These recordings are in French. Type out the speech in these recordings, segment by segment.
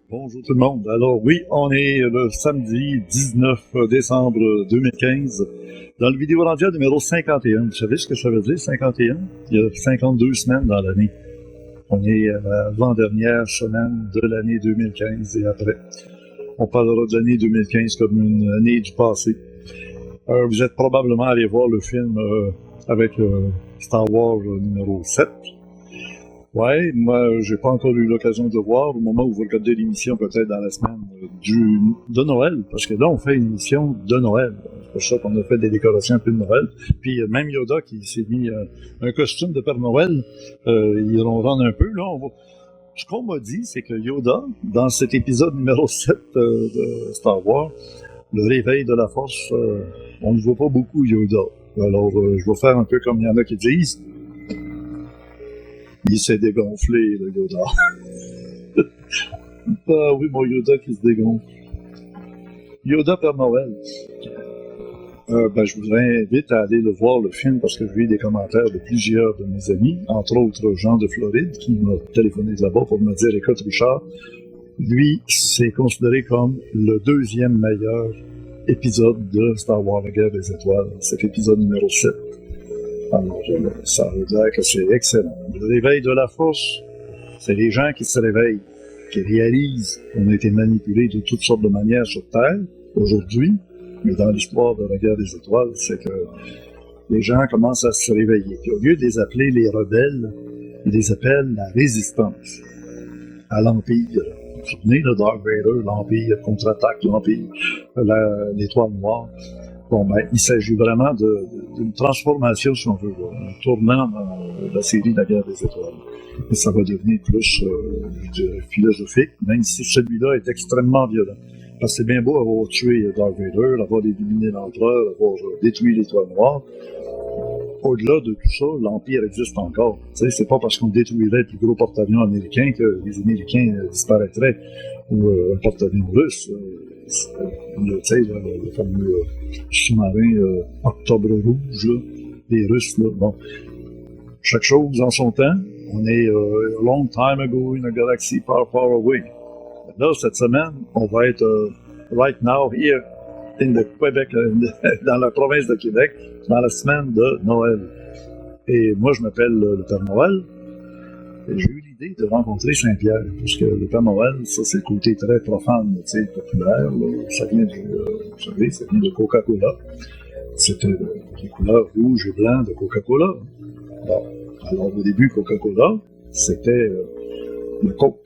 Bonjour tout le monde. Alors oui, on est le samedi 19 décembre 2015 dans le Vidéo Radia numéro 51. Vous savez ce que ça veut dire, 51? Il y a 52 semaines dans l'année. On est à l'avant-dernière semaine de l'année 2015 et après. On parlera de l'année 2015 comme une année du passé. Vous êtes probablement allé voir le film avec Star Wars numéro 7. Ouais, moi, j'ai pas encore eu l'occasion de le voir au moment où vous regardez l'émission, peut-être dans la semaine de Noël, parce que là, on fait une émission de Noël. C'est pour ça qu'on a fait des décorations un peu de Noël. Puis même Yoda qui s'est mis un costume de Père Noël, il ronronne un peu, là. Ce qu'on m'a dit, c'est que Yoda, dans cet épisode numéro 7 de Star Wars, le réveil de la Force, on ne voit pas beaucoup Yoda. Alors, je vais faire un peu comme il y en a qui disent. Il s'est dégonflé, le Yoda. Ah oui, mon Yoda qui se dégonfle. Yoda Père Noël. Je vous invite à aller le voir, le film, parce que j'ai eu des commentaires de plusieurs de mes amis, entre autres Jean de Floride, qui m'a téléphoné de là-bas pour me dire, écoute Richard, lui, c'est considéré comme le deuxième meilleur épisode de Star Wars, la guerre des étoiles, cet épisode numéro 7. Alors, ça veut dire que c'est excellent. Le réveil de la Force, c'est les gens qui se réveillent, qui réalisent qu'on a été manipulés de toutes sortes de manières sur Terre, aujourd'hui, mais dans l'histoire de la guerre des étoiles, c'est que les gens commencent à se réveiller. Puis au lieu de les appeler les rebelles, ils les appellent la résistance à l'Empire. Vous vous souvenez, le Dark Vader, l'Empire contre-attaque, l'Empire, l'étoile noire. Bon, il s'agit vraiment d'une transformation, si on veut, un tournant dans la série de la guerre des étoiles. Et ça va devenir plus philosophique, même si celui-là est extrêmement violent. Parce que c'est bien beau avoir tué Darth Vader, avoir éliminé l'Empereur, avoir détruit l'étoile noire. Au-delà de tout ça, l'Empire existe encore. C'est pas parce qu'on détruirait le plus gros porte-avions américain que les Américains disparaîtraient. Ou un porte-avions russe. Le fameux sous-marin Octobre Rouge, là, les Russes, là, bon. Chaque chose en son temps. On est a long time ago in a galaxy far, far away. Là, cette semaine, on va être right now here in the Québec, dans la province de Québec, dans la semaine de Noël. Et moi, je m'appelle le Père Noël. Et j'ai eu l'idée de rencontrer Saint-Pierre, parce que le Père Noël, ça, c'est le côté très profane, populaire. Là. Ça vient vous savez, ça vient de Coca-Cola. C'était les couleurs rouge et blanc de Coca-Cola. Bon. Alors, au début, Coca-Cola, c'était le Coke.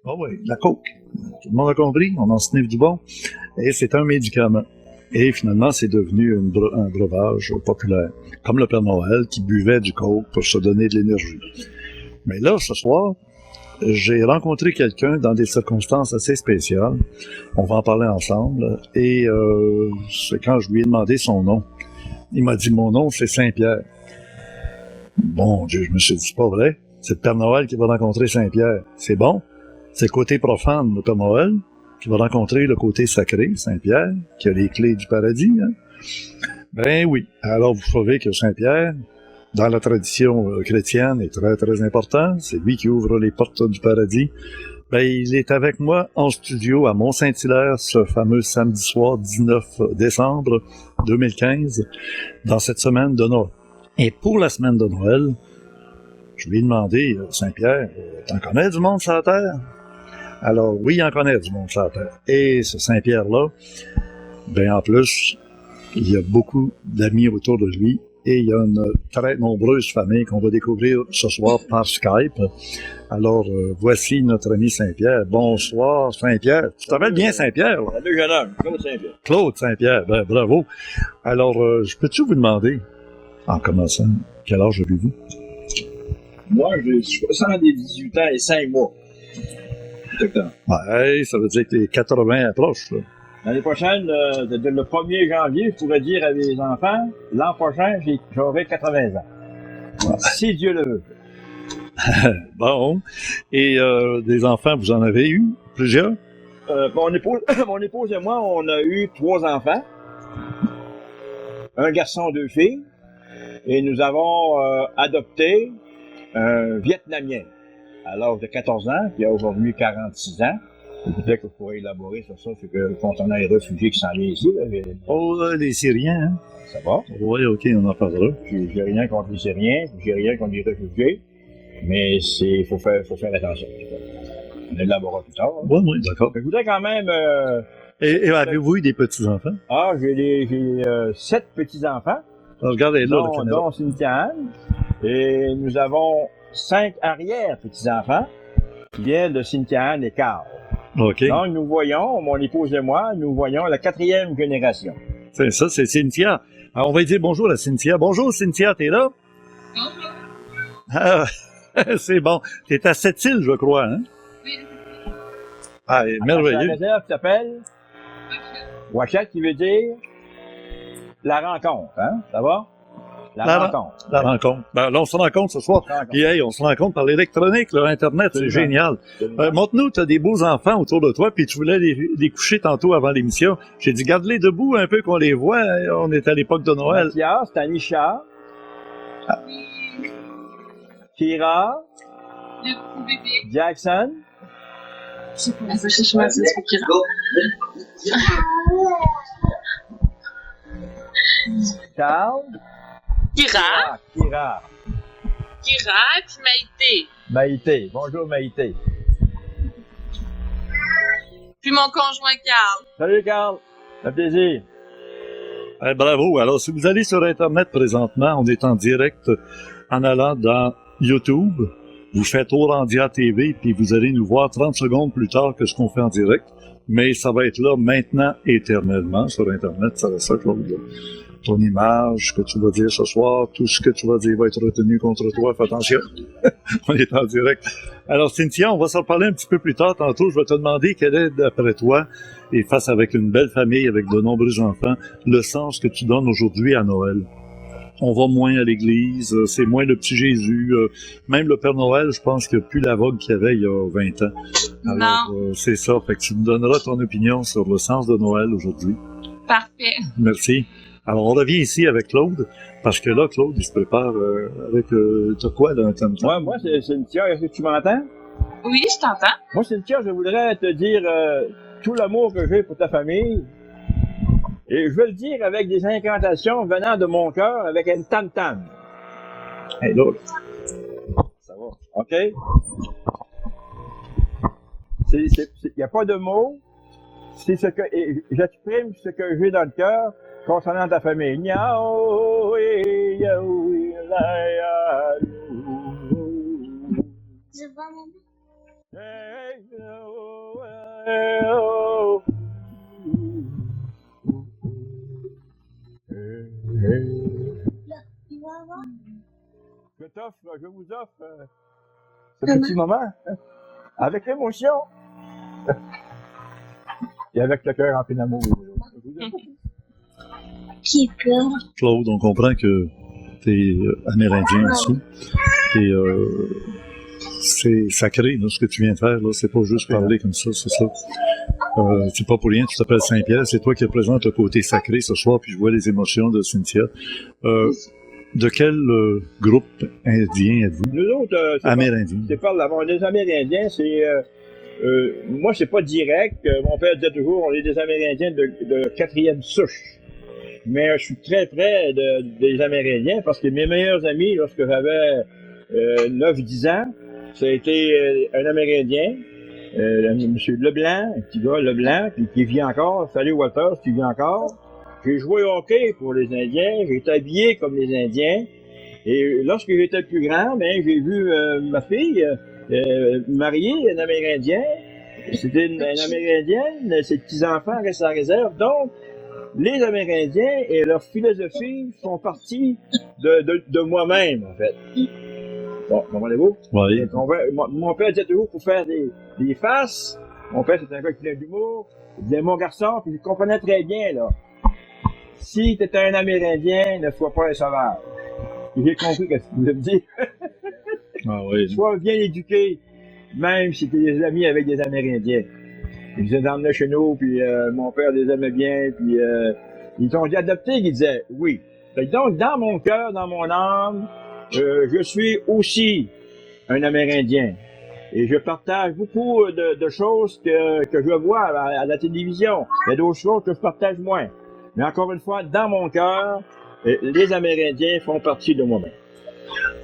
Ah oui, la Coke. Tout le monde a compris, on en sniffe du bon. Et c'est un médicament. Et finalement, c'est devenu un breuvage populaire. Comme le Père Noël qui buvait du Coke pour se donner de l'énergie. Mais là, ce soir, j'ai rencontré quelqu'un dans des circonstances assez spéciales. On va en parler ensemble. Et c'est quand je lui ai demandé son nom. Il m'a dit, mon nom, c'est Saint-Pierre. Bon Dieu, je me suis dit, c'est pas vrai. C'est le Père Noël qui va rencontrer Saint-Pierre. C'est bon. C'est le côté profane, le Père Noël, qui va rencontrer le côté sacré, Saint-Pierre, qui a les clés du paradis. Hein? Ben oui. Alors, vous savez que Saint-Pierre, dans la tradition chrétienne, est très, très important. C'est lui qui ouvre les portes du paradis. Ben, il est avec moi en studio à Mont-Saint-Hilaire ce fameux samedi soir 19 décembre 2015, dans cette semaine de Noël. Et pour la semaine de Noël, je lui ai demandé, Saint-Pierre, t'en connais du monde sur la Terre? Alors, oui, il en connaît du monde sur la Terre. Et ce Saint-Pierre-là, ben en plus, il y a beaucoup d'amis autour de lui et il y a une très nombreuse famille qu'on va découvrir ce soir par Skype. Alors, voici notre ami Saint-Pierre. Bonsoir, Saint-Pierre. Tu t'appelles bien Saint-Pierre? Salut, jeune homme. Claude Saint-Pierre. Claude Saint-Pierre, ben bravo. Alors, je peux-tu vous demander, en commençant, quel âge avez-vous? Moi, j'ai 78 ans et 5 mois. Exactement. Ouais, ça veut dire que les 80 approchent, là. L'année prochaine, le 1er janvier, je pourrais dire à mes enfants, l'an prochain, j'aurai 80 ans. Ouais. Si Dieu le veut. Bon. Et des enfants, vous en avez eu plusieurs? Mon épouse et moi, on a eu 3 enfants. Un garçon, 2 filles. Et nous avons adopté un Vietnamien à l'âge de 14 ans, qui a aujourd'hui 46 ans. Peut-être que je pourrais élaborer sur ça, c'est que concernant les réfugiés qui s'en viennent ici. Là, les Syriens, hein? Ça va. Oui, OK, on en parlera. J'ai rien contre les Syriens, j'ai rien contre les réfugiés, mais il faut faire attention. On élaborera plus tard. Oui, d'accord. Je voudrais quand même... Et avez-vous eu des petits-enfants? Ah, j'ai 7 petits-enfants. Regardez là, dont Cynthia Anne. Et nous avons 5 arrière-petits-enfants qui viennent de Cynthia Anne et Carl. OK. Donc, nous voyons, mon épouse et moi, nous voyons la 4e génération. C'est ça, c'est Cynthia. Alors, on va dire bonjour à Cynthia. Bonjour, Cynthia, t'es là? Bonjour. Ah, c'est bon. T'es à Sept-Îles, je crois, hein? Oui. Ah, merveilleux. La réserve qui s'appelle Ouachette, qui veut dire la rencontre, hein? Ça va? La rencontre. La rencontre. Ben, là, on se rencontre ce soir. Puis, hey, on se rencontre par l'électronique, là, Internet, c'est génial. Montre-nous, tu as des beaux enfants autour de toi, puis tu voulais les coucher tantôt avant l'émission. J'ai dit, garde-les debout un peu qu'on les voit. On est à l'époque de Noël. Mathias, Tanisha, Kira, Le petit bébé. Jackson. Je sais pas, ça cherche Mathias pour Kira. Charles. Kira. Kira. Kira, puis Maïté. Maïté. Bonjour, Maïté. Puis mon conjoint Carl. Salut, Carl. Ça fait plaisir. Eh, bravo. Alors, si vous allez sur Internet présentement, on est en direct en allant dans YouTube. Vous faites Orandia TV, puis vous allez nous voir 30 secondes plus tard que ce qu'on fait en direct. Mais ça va être là maintenant, éternellement, sur Internet. Ça va ça, Claude. Ton image, ce que tu vas dire ce soir, tout ce que tu vas dire va être retenu contre toi. Fais attention. On est en direct. Alors, Cynthia, on va s'en parler un petit peu plus tard. Tantôt, je vais te demander quel est, d'après toi, et face avec une belle famille, avec de nombreux enfants, le sens que tu donnes aujourd'hui à Noël. On va moins à l'église, c'est moins le petit Jésus. Même le Père Noël, je pense qu'il n'y a plus la vogue qu'il y avait il y a 20 ans. Alors, c'est ça. Fait que tu me donneras ton opinion sur le sens de Noël aujourd'hui. Parfait. Merci. Alors, on revient ici avec Claude, parce que là, Claude, il se prépare avec... t'as quoi, là, un moi, c'est Cynthia. Est-ce que tu m'entends? Oui, je t'entends. Moi, Cynthia, je voudrais te dire tout l'amour que j'ai pour ta famille. Et je veux le dire avec des incantations venant de mon cœur, avec une tam-tam. Hey, là. Ça va. OK? Il n'y a pas de mots. C'est ce que... J'exprime ce que j'ai dans le cœur concernant ta famille. Je vois mon... Je vous offre ce petit moment. Avec émotion. Et avec le cœur en plein amour. Claude, on comprend que tu es amérindien aussi. Et c'est sacré, là, ce que tu viens de faire. Là. C'est pas juste parler comme ça, c'est ça. C'est pas pour rien, tu t'appelles Saint-Pierre. C'est toi qui représente le côté sacré ce soir, puis je vois les émotions de Cynthia. De quel groupe indien êtes-vous? Nous autres, Amérindiens. c'est par là. Les Amérindiens, c'est... moi, c'est pas direct. Mon père disait toujours, on est des Amérindiens de quatrième souche. Mais je suis très près des Amérindiens parce que mes meilleurs amis, lorsque j'avais 9-10 ans, ça a été un Amérindien, M. Leblanc, un petit gars Leblanc, qui vit encore. Salut Walter, tu vis encore. J'ai joué au hockey pour les Indiens, j'ai été habillé comme les Indiens. Et lorsque j'étais plus grand, ben, j'ai vu ma fille marier un Amérindien. C'était une Amérindienne, ses petits-enfants restent à la réserve. Donc, les Amérindiens et leur philosophie font partie de moi-même, en fait. Bon, comprenez-vous? Oui. Mon père disait toujours pour faire des faces. Mon père, c'était un gars qui faisait de l'humour. Il disait, mon garçon, puis je comprenais très bien, là. Si t'étais un Amérindien, ne sois pas un sauvage. J'ai compris ce qu'il voulait me dire. Ah oui. Sois bien éduqué, même si t'es des amis avec des Amérindiens. Ils les emmenaient chez nous, puis mon père les aimait bien, puis ils t'ont dit adopté, ils disaient oui. Fait que donc, dans mon cœur, dans mon âme, je suis aussi un Amérindien. Et je partage beaucoup de choses que je vois à la télévision. Il y a d'autres choses que je partage moins. Mais encore une fois, dans mon cœur, les Amérindiens font partie de moi-même.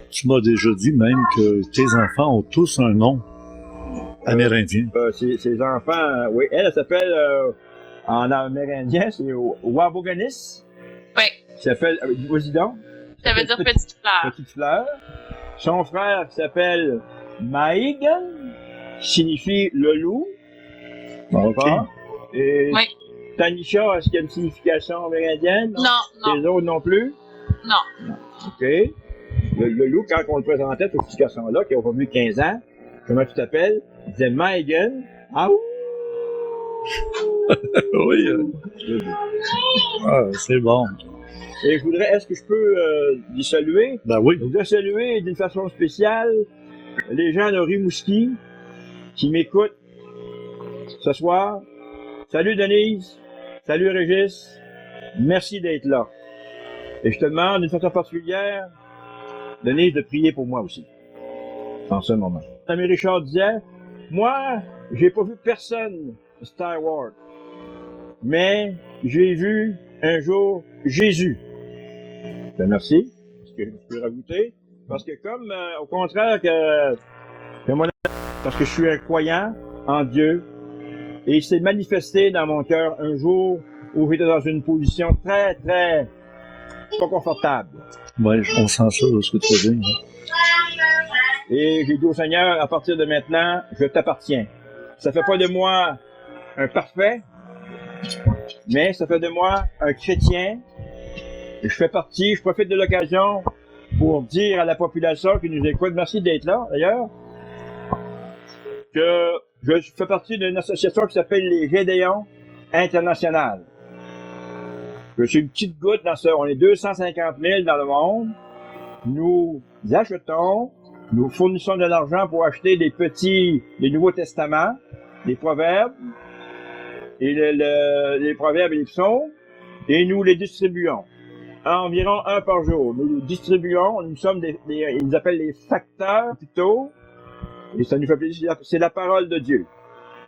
Tu m'as déjà dit même que tes enfants ont tous un nom amérindien. Ces enfants, oui, elle s'appelle, en amérindien, c'est Waboganis. Oui. Ça s'appelle, vas-y donc. Ça veut dire petite fleur. Petite fleur. Son frère s'appelle Maïg, qui signifie le loup. OK. Et Oui. Tanisha, est-ce qu'il y a une signification amérindienne? Non. Les autres non plus? Non. OK. Le loup, quand on le présentait, ce petit garçon-là, qui a pas plus de 15 ans, comment tu t'appelles? Il disait Maïgen. Ah Oui. Ah, c'est bon. Et je voudrais, est-ce que je peux les saluer? Ben oui. Je voudrais saluer d'une façon spéciale les gens de Rimouski qui m'écoutent ce soir. Salut Denise. Salut Régis. Merci d'être là. Et je te demande d'une façon particulière, Denise, de prier pour moi aussi. En ce moment. Ami Richard disait, moi, j'ai pas vu personne de Star Wars. Mais j'ai vu un jour Jésus. Ben merci. Est-ce que je peux rajouter? Parce que comme, au contraire que mon parce que je suis un croyant en Dieu, et il s'est manifesté dans mon cœur un jour où j'étais dans une position très, très pas confortable. Oui, on sent ça, ce que tu veux dire. Et j'ai dit au Seigneur, à partir de maintenant, je t'appartiens. Ça fait pas de moi un parfait, mais ça fait de moi un chrétien. Et je profite de l'occasion pour dire à la population qui nous écoute, merci d'être là d'ailleurs, que je fais partie d'une association qui s'appelle les Gédéons International. Je suis une petite goutte dans ça. On est 250 000 dans le monde. Nous achetons, nous fournissons de l'argent pour acheter des Nouveaux Testaments, des proverbes, et les proverbes et les psaumes, et nous les distribuons. Environ un par jour. Nous les distribuons, nous sommes ils nous appellent les facteurs plutôt, et ça nous fait plaisir, c'est la parole de Dieu.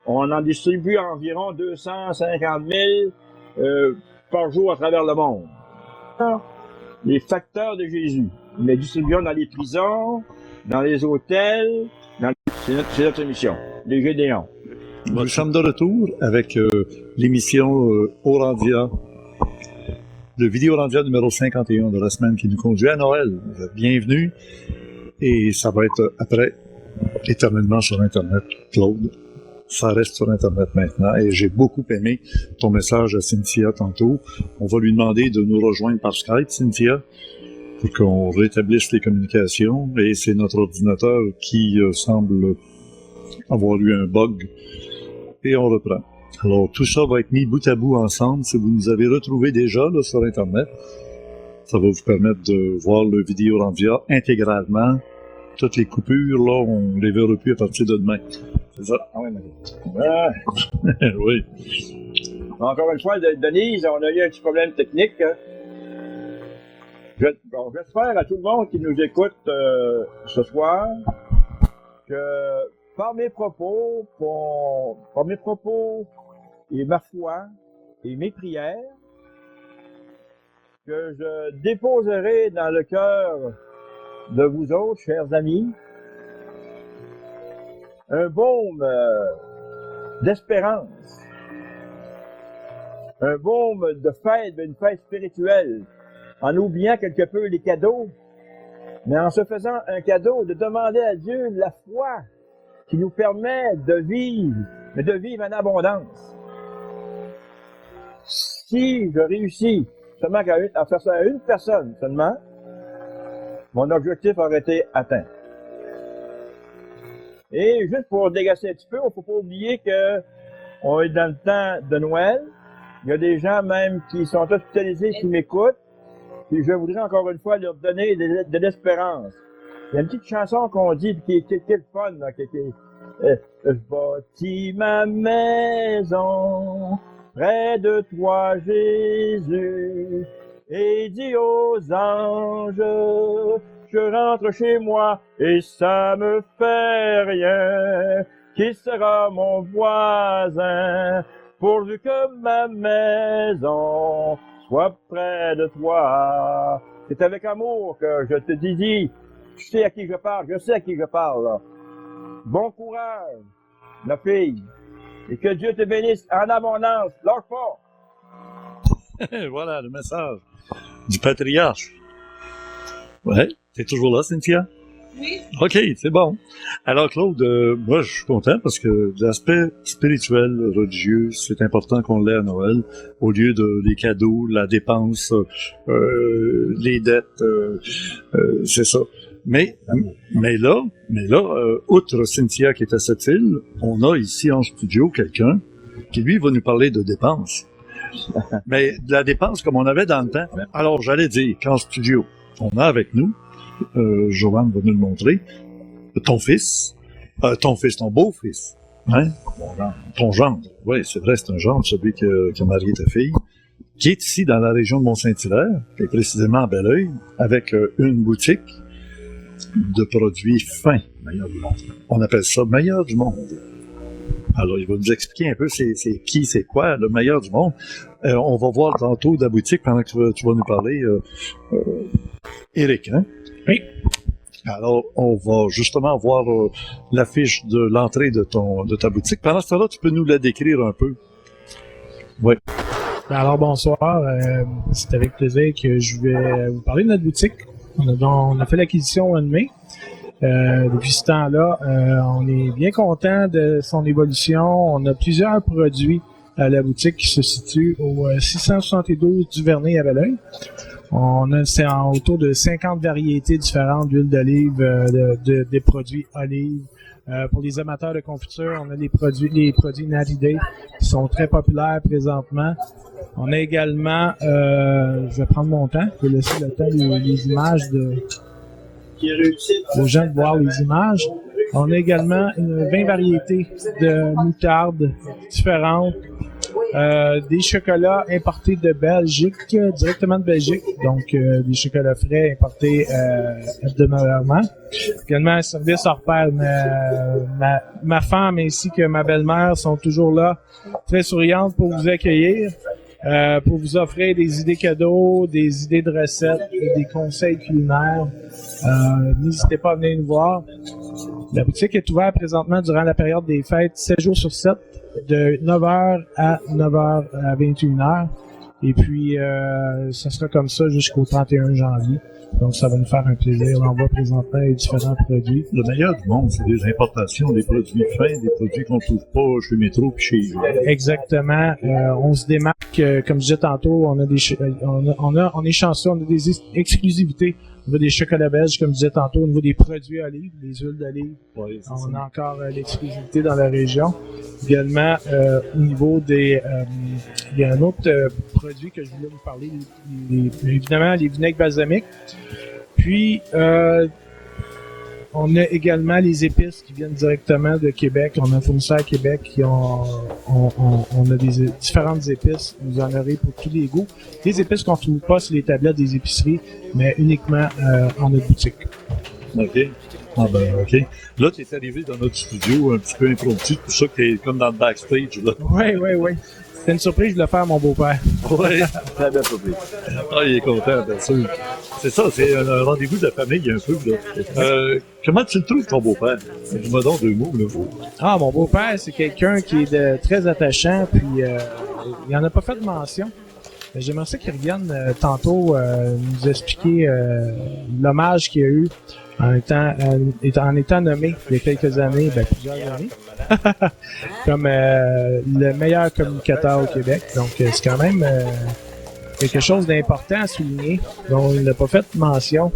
On en distribue environ 250 000 par jour à travers le monde. Les facteurs de Jésus. Nous les distribuons dans les prisons, dans les hôtels, c'est notre mission, les Gédéons. Nous sommes de retour avec l'émission Orandia, le Vidéo Orandia numéro 51 de la semaine qui nous conduit à Noël. Bienvenue. Et ça va être après, éternellement sur Internet, Claude. Ça reste sur Internet maintenant. Et j'ai beaucoup aimé ton message à Cynthia tantôt. On va lui demander de nous rejoindre par Skype, Cynthia, pour qu'on rétablisse les communications. Et c'est notre ordinateur qui semble avoir eu un bug. Et on reprend. Alors, tout ça va être mis bout à bout ensemble. Si vous nous avez retrouvés déjà là, sur Internet, ça va vous permettre de voir le vidéo Ranvia intégralement. Toutes les coupures, là, on les verra plus à partir de demain. C'est ça? Ah oui, mais... Oui. Encore une fois, Denise, on a eu un petit problème technique. J'espère à tout le monde qui nous écoute ce soir que par mes propos et ma foi et mes prières, que je déposerai dans le cœur de vous autres, chers amis, un baume d'espérance, un baume de fête, une fête spirituelle, en oubliant quelque peu les cadeaux, mais en se faisant un cadeau, de demander à Dieu la foi qui nous permet de vivre, mais de vivre en abondance. Si je réussis seulement à faire ça à une personne seulement, mon objectif aurait été atteint. Et juste pour dégager un petit peu, il ne faut pas oublier que on est dans le temps de Noël. Il y a des gens même qui sont hospitalisés, qui m'écoutent. Et je voudrais encore une fois leur donner de l'espérance. Il y a une petite chanson qu'on dit qui est le fun, là, je bâtis ma maison près de toi, Jésus, et dis aux anges, je rentre chez moi et ça me fait rien. Qui sera mon voisin, pourvu que ma maison soit près de toi. C'est avec amour que je te dis, tu sais à qui je parle, je sais à qui je parle. Là. Bon courage, ma fille, et que Dieu te bénisse en abondance. Lâche pas. Voilà le message du patriarche. Ouais, t'es toujours là, Cynthia? Oui. OK, c'est bon. Alors, Claude, moi, je suis content parce que l'aspect spirituel, religieux, c'est important qu'on l'ait à Noël, au lieu de les cadeaux, la dépense, les dettes, c'est ça. Mais là, outre Cynthia qui est à cette île, on a ici en studio quelqu'un qui, lui, va nous parler de dépenses. Mais de la dépense comme on avait dans le temps. Alors, j'allais dire qu'en studio, on a avec nous, Joanne va nous le montrer, ton beau-fils, hein? Ton gendre. Oui, c'est vrai, c'est un gendre, celui qui a marié ta fille, qui est ici dans la région de Mont-Saint-Hilaire, et précisément à Belleuil, avec une boutique de produits fins. Meilleur du monde. On appelle ça meilleur du monde. Alors, il va nous expliquer un peu c'est qui, c'est quoi, le meilleur du monde. On va voir tantôt de la boutique pendant que tu vas nous parler, Éric, hein? Oui. Alors, on va justement voir l'affiche de l'entrée de ta boutique. Pendant ce temps-là, tu peux nous la décrire un peu. Oui. Alors, bonsoir. C'est avec plaisir que je vais vous parler de notre boutique. On a fait l'acquisition en mai. Depuis ce temps-là, on est bien content de son évolution. On a plusieurs produits à la boutique qui se situe au 672 du Vernet à Belleuil. C'est autour de 50 variétés différentes d'huile d'olive, des produits olives. Pour les amateurs de confiture, on a les produits Natty Day qui sont très populaires présentement. On a également, je vais prendre mon temps, je vais laisser le temps les images aux gens de voir les images. On a également 20 variétés de moutardes différentes. Des chocolats importés de Belgique, directement de Belgique, donc des chocolats frais importés hebdomadairement. Également un service hors pair. Ma femme ainsi que ma belle-mère sont toujours là, très souriantes pour vous accueillir, pour vous offrir des idées cadeaux, des idées de recettes et des conseils culinaires. N'hésitez pas à venir nous voir. La boutique est ouverte présentement durant la période des fêtes, 7 jours sur 7. De 9h à 9h à 21h. Et puis, ça sera comme ça jusqu'au 31 janvier. Donc, ça va nous faire un plaisir. On va présenter les différents produits. Le meilleur du monde, c'est des importations, des produits fins, des produits qu'on ne trouve pas chez Métro puis chez Exactement. On se démarque, comme je disais tantôt, on est chanceux, on a des exclusivités Au niveau des chocolats belges, comme je disais tantôt, au niveau des produits olives, des huiles d'olive, Oui, c'est on ça. a encore l'exclusivité dans la région. Également, au niveau des... il y a un autre produit que je voulais vous parler, évidemment, les vinaigres balsamiques. Puis, on a également les épices qui viennent directement de Québec. On a un fournisseur à Québec qui on a des différentes épices. Vous en aurez pour tous les goûts. Des épices qu'on ne trouve pas sur les tablettes des épiceries, mais uniquement en notre boutique. OK. Ah ben, OK. Là, tu es arrivé dans notre studio un petit peu impromptu. C'est pour ça que tu es comme dans le backstage, là. Oui. C'était une surprise, je voulais faire à mon beau-père. Oui. Très bien surpris. Ah, il est content, bien sûr. C'est ça, c'est un rendez-vous de la famille, un peu, là. Comment tu le trouves, ton beau-père? Dis-moi donc 2 mots, là. Ah, mon beau-père, c'est quelqu'un qui est très attachant, puis il en a pas fait de mention. Mais j'aimerais ça qu'il revienne tantôt nous expliquer l'hommage qu'il a eu en étant nommé il y a quelques années, plusieurs années, comme le meilleur communicateur au Québec. Donc, c'est quand même quelque chose d'important à souligner, dont il n'a pas fait mention.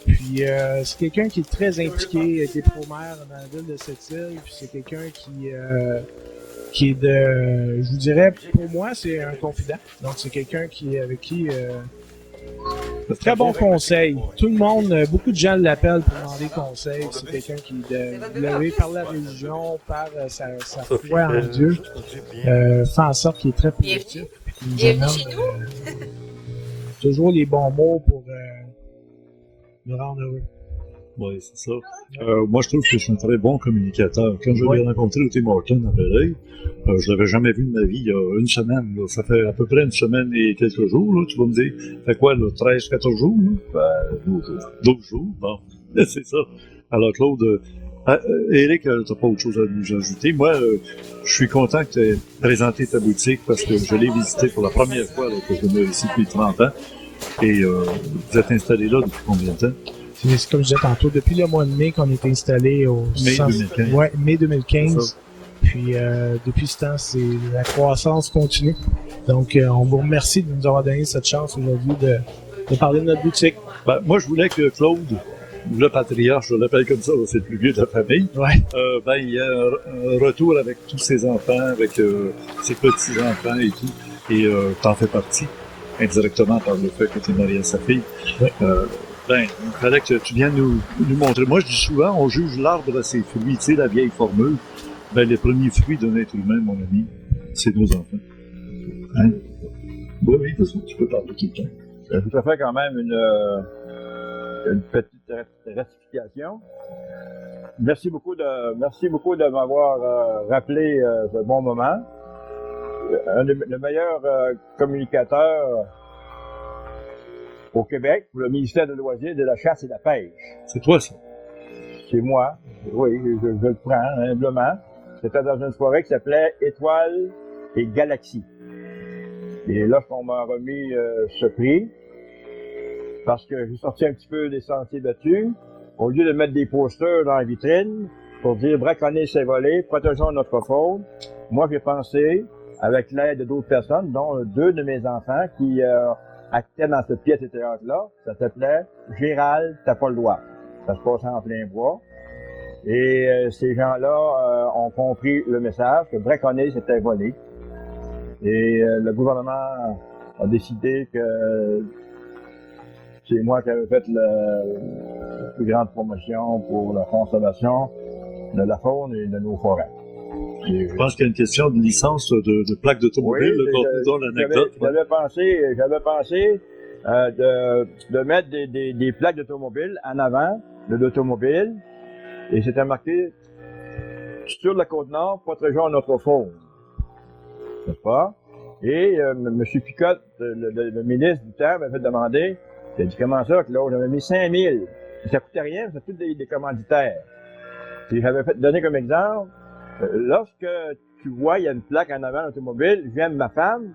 Puis, c'est quelqu'un qui est très impliqué, il a été pro-maire dans la ville de Sept-Îles, puis c'est quelqu'un qui est de, je vous dirais, pour moi, c'est un confident. Donc, c'est quelqu'un avec qui très bon conseil. Tout le monde, beaucoup de gens l'appellent pour demander conseil. C'est quelqu'un qui est levé par la religion, par sa foi en Dieu, fait en sorte qu'il est très positif. Puis qu'il nous amène toujours les bons mots pour nous rendre heureux. Oui, c'est ça. Moi, je trouve que je suis un très bon communicateur. Quand je l'ai rencontré au Tim Hortons à Belleuil, je l'avais jamais vu de ma vie il y a une semaine. Là. Ça fait à peu près une semaine et quelques jours. Là. Tu vas me dire, ça fait quoi, là, 13, 14 jours? Là? 12 jours. 12 jours, bon. C'est ça. Alors, Claude, Éric, t'as pas autre chose à nous ajouter. Moi, je suis content que tu aies présenté ta boutique parce que je l'ai visitée pour la première fois là, que je demeure ici depuis 30 ans. Et vous êtes installé là depuis combien de temps? C'est comme je disais tantôt, depuis le mois de mai qu'on est installé au mai 2015. Ouais, mai 2015. Puis depuis ce temps, c'est la croissance continue. Donc on vous remercie de nous avoir donné cette chance aujourd'hui de parler de notre boutique. Ben, moi, je voulais que Claude, le patriarche, je l'appelle comme ça, c'est le plus vieux de la famille, il y a un retour avec tous ses enfants, avec ses petits-enfants et tout. Et t'en fais partie, indirectement par le fait que tu es marié à sa fille. Ouais. Il fallait que tu viennes nous montrer. Moi, je dis souvent, on juge l'arbre à ses fruits. Tu sais, la vieille formule. Les premiers fruits d'un être humain, mon ami, c'est nos enfants. Hein? Oui, de toute façon, tu peux parler tout le temps. Je vous fais quand même une petite rectification. Merci beaucoup de m'avoir rappelé ce bon moment. Le meilleur communicateur au Québec, pour le ministère des Loisirs, de la Chasse et de la Pêche. C'est toi, ça? C'est moi. Oui, je le prends, humblement. C'était dans une soirée qui s'appelait Étoiles et Galaxies. Et lorsqu'on m'a remis ce prix, parce que j'ai sorti un petit peu des sentiers battus, au lieu de mettre des posters dans la vitrine pour dire braconner c'est volé, protégeons notre faune, moi j'ai pensé, avec l'aide d'autres personnes, dont 2 de mes enfants qui actaient dans cette pièce de théâtre-là, ça s'appelait Gérald, t'as pas le droit. Ça se passait en plein bois. Et ces gens-là ont compris le message que braconner c'était volé. Et le gouvernement a décidé que c'est moi qui avais fait la plus grande promotion pour la conservation de la faune et de nos forêts. Je pense qu'il y a une question de licence de plaques d'automobile, dans l'anecdote. J'avais pensé de mettre des plaques d'automobile en avant de l'automobile et c'était marqué sur la Côte-Nord, protégeons notre faune. N'est-ce pas? Et M. Picotte, le ministre du temps, m'a fait demander, il a dit comment ça, Claude? J'avais mis 5000. Ça coûtait rien, c'était tous des commanditaires. Et j'avais donné comme exemple, lorsque tu vois, il y a une plaque en avant de l'automobile, j'aime ma femme,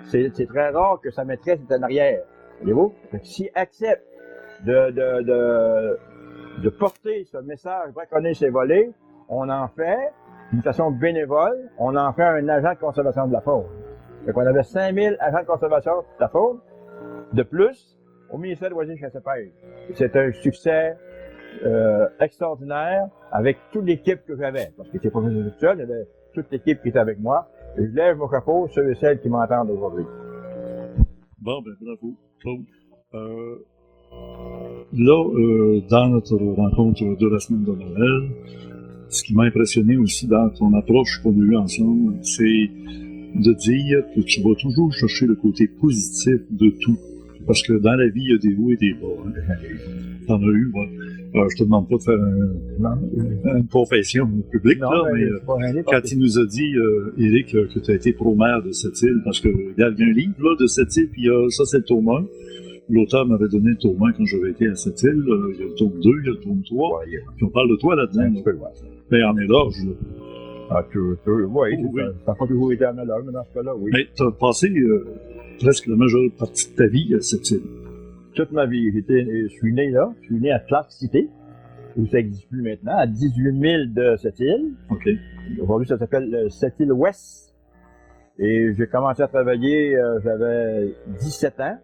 c'est très rare que sa maîtresse est en arrière. Voyez-vous? S'il accepte de porter ce message, braconner c'est volé, on en fait, d'une façon bénévole, on en fait un agent de conservation de la faune. Donc on avait 5000 agents de conservation de la faune. De plus, au ministère de Loisirs Chasse et Pêche. C'est un succès extraordinaire avec toute l'équipe que j'avais. Parce que c'est pas juste tout seul, il y avait toute l'équipe qui était avec moi. Et je lève mon chapeau ceux et celles qui m'entendent aujourd'hui. Bon, ben bravo, Claude. Dans notre rencontre de la semaine de Noël, ce qui m'a impressionné aussi dans ton approche qu'on a eue ensemble, c'est de dire que tu vas toujours chercher le côté positif de tout. Parce que dans la vie, il y a des hauts et des bas. Hein. T'en as eu, moi. Alors, je te demande pas de faire une confession publique, Non, là, mais quand il nous a dit, Éric, que tu as été pro-maire de cette île, parce que il y a un livre là, de cette île, puis ça, c'est le tome 1. L'auteur m'avait donné le tome 1 quand j'avais été à cette île. Il y a le tome 2, il y a le tome 3. Ouais, puis on parle de toi là-dedans. Un petit peu, ouais. Mais en éloge, là. Ah, oui, ça n'a pas toujours été un éloge, mais dans ce cas-là, oui. Mais tu as passé presque la majeure partie de ta vie à cette île. Toute ma vie. Je suis né là. Je suis né à Clark City, où ça n'existe plus maintenant, à 18 000 de cette île. OK. Aujourd'hui, ça s'appelle cette île ouest. Et j'ai commencé à travailler, j'avais 17 ans,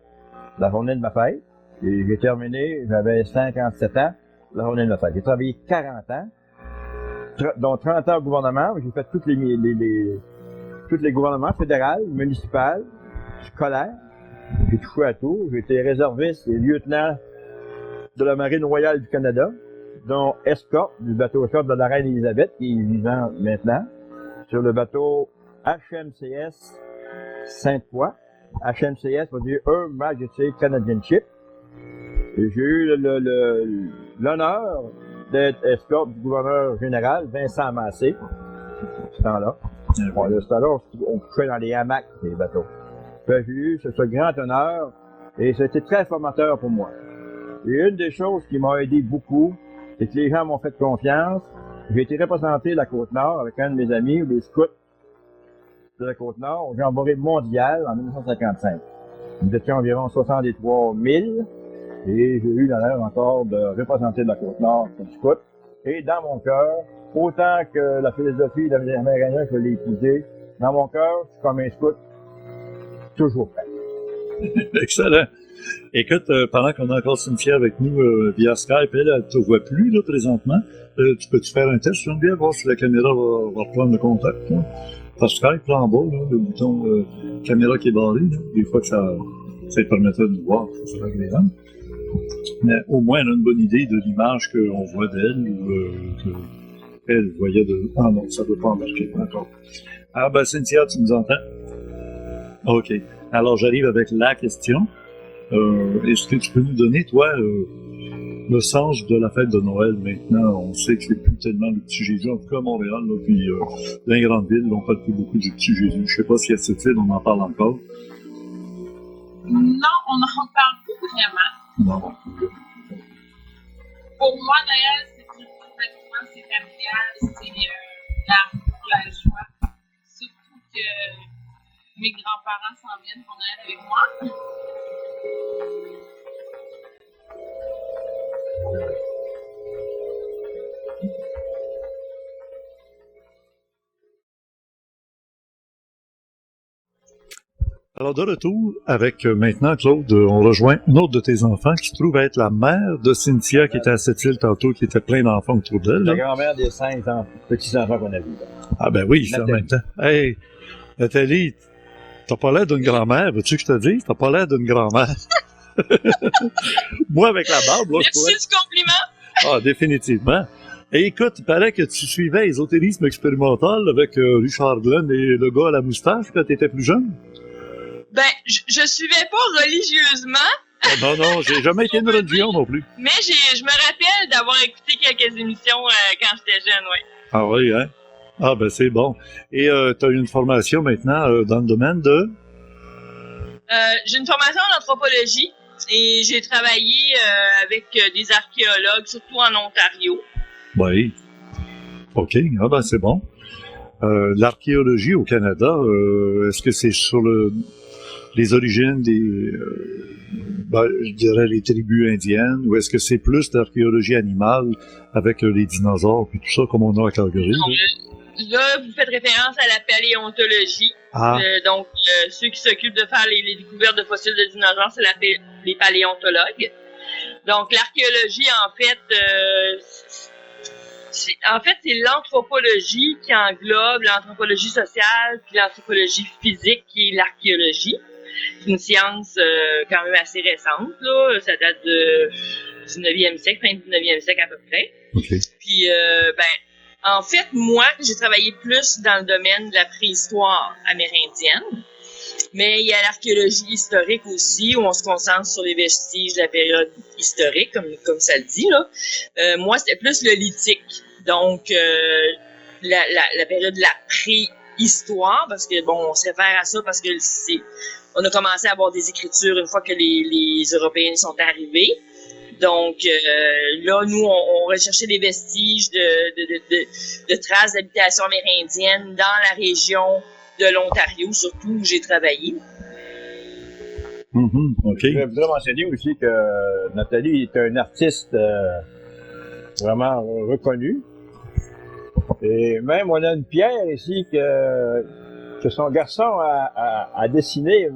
la journée de ma fête. Et j'ai terminé, j'avais 57 ans, la journée de ma fête. J'ai travaillé 40 ans, dont 30 ans au gouvernement. J'ai fait tous les gouvernements fédéral, municipal, scolaire. J'ai touché à tout. J'ai été réserviste et lieutenant de la Marine royale du Canada, dont escorte du bateau escorte de la Reine Élisabeth, qui est vivant maintenant, sur le bateau HMCS Sainte-Foy. HMCS veut dire Her Majesty Canadian Ship. Et j'ai eu l'honneur d'être escorte du gouverneur général, Vincent Massé, ce temps-là. Bon, ce temps-là, on couchait dans les hamacs des bateaux. J'ai eu ce grand honneur et c'était très formateur pour moi. Et une des choses qui m'a aidé beaucoup, c'est que les gens m'ont fait confiance. J'ai été représenté la Côte-Nord avec un de mes amis, les scouts de la Côte-Nord, au Jamboree mondial en 1955. Nous étions environ 63 000 et j'ai eu l'honneur encore de représenter la Côte-Nord comme scout. Et dans mon cœur, autant que la philosophie de l'Amérindien que je l'ai épousée, dans mon cœur, je suis comme un scout, toujours prêt. Excellent. Écoute, pendant qu'on a encore Cynthia avec nous via Skype, elle ne te voit plus là, présentement. Tu peux-tu faire un test, Geneviève, voir si la caméra va reprendre le contact? Là? Par Skype, là en bas, là, le bouton caméra qui est barré, là, des fois que ça permettait de nous voir, ça serait agréable. Mais au moins, elle a une bonne idée de l'image qu'on voit d'elle ou qu'elle voyait de... Ah non, ça ne veut pas embarquer encore. Ah ben, Cynthia, tu nous entends? OK. Alors, j'arrive avec la question. Est-ce que tu peux nous donner, toi, le sens de la fête de Noël maintenant? On sait que c'est plus tellement le petit Jésus, en tout cas à Montréal, là, puis dans les grandes villes, on parle plus beaucoup du petit Jésus. Je sais pas si à cette île, on en parle encore. Non, on n'en parle plus vraiment. Non. Pour moi, Noël, c'est c'est familial, c'est l'amour, la joie. Surtout que mes grands-parents s'en viennent pour Noël avec moi. Alors, de retour avec maintenant, Claude, on rejoint une autre de tes enfants qui se trouve être la mère de Cynthia qui était à cette île tantôt, qui était plein d'enfants autour d'elle. La grand-mère des 5 petits-enfants qu'on a vus. Ah ben oui, c'est en même temps. Hey, Nathalie, t'as pas l'air d'une grand-mère, veux-tu que je te dise? T'as pas l'air d'une grand-mère. Moi, avec la barbe, là, je pourrais... Merci du compliment! Ah, définitivement. Et écoute, il paraît que tu suivais l'ésotérisme expérimental avec Richard Glenn et le gars à la moustache quand t'étais plus jeune. Ben, je suivais pas religieusement. Oh, non, j'ai jamais été une religion non plus. Mais je me rappelle d'avoir écouté quelques émissions quand j'étais jeune, oui. Ah oui, hein? Ah ben c'est bon. Et tu as une formation maintenant dans le domaine de? J'ai une formation en anthropologie et j'ai travaillé avec des archéologues, surtout en Ontario. Oui. OK, ah ben c'est bon. L'archéologie au Canada, est-ce que c'est sur les origines des, je dirais les tribus indiennes, ou est-ce que c'est plus d'archéologie animale avec les dinosaures puis tout ça comme on a à Calgary? là, vous faites référence à la paléontologie. Donc, ceux qui s'occupent de faire les découvertes de fossiles de dinosaures, c'est les paléontologues. Donc, l'archéologie, c'est l'anthropologie qui englobe l'anthropologie sociale puis l'anthropologie physique qui est l'archéologie. C'est une science quand même assez récente, là. Ça date du 19e siècle, fin du 19e siècle à peu près. Okay. Puis, en fait, moi, j'ai travaillé plus dans le domaine de la préhistoire amérindienne. Mais il y a l'archéologie historique aussi, où on se concentre sur les vestiges de la période historique, comme ça le dit, là. Moi, c'était plus le lithique. Donc, la période de la préhistoire, parce que, bon, on se réfère à ça parce que on a commencé à avoir des écritures une fois que les Européens sont arrivés. Donc, là, nous, on recherchait des vestiges de traces d'habitation amérindienne dans la région de l'Ontario, surtout où j'ai travaillé. Okay. Je voudrais mentionner aussi que Nathalie est un artiste vraiment reconnu. Et même, on a une pierre ici que son garçon a dessiné,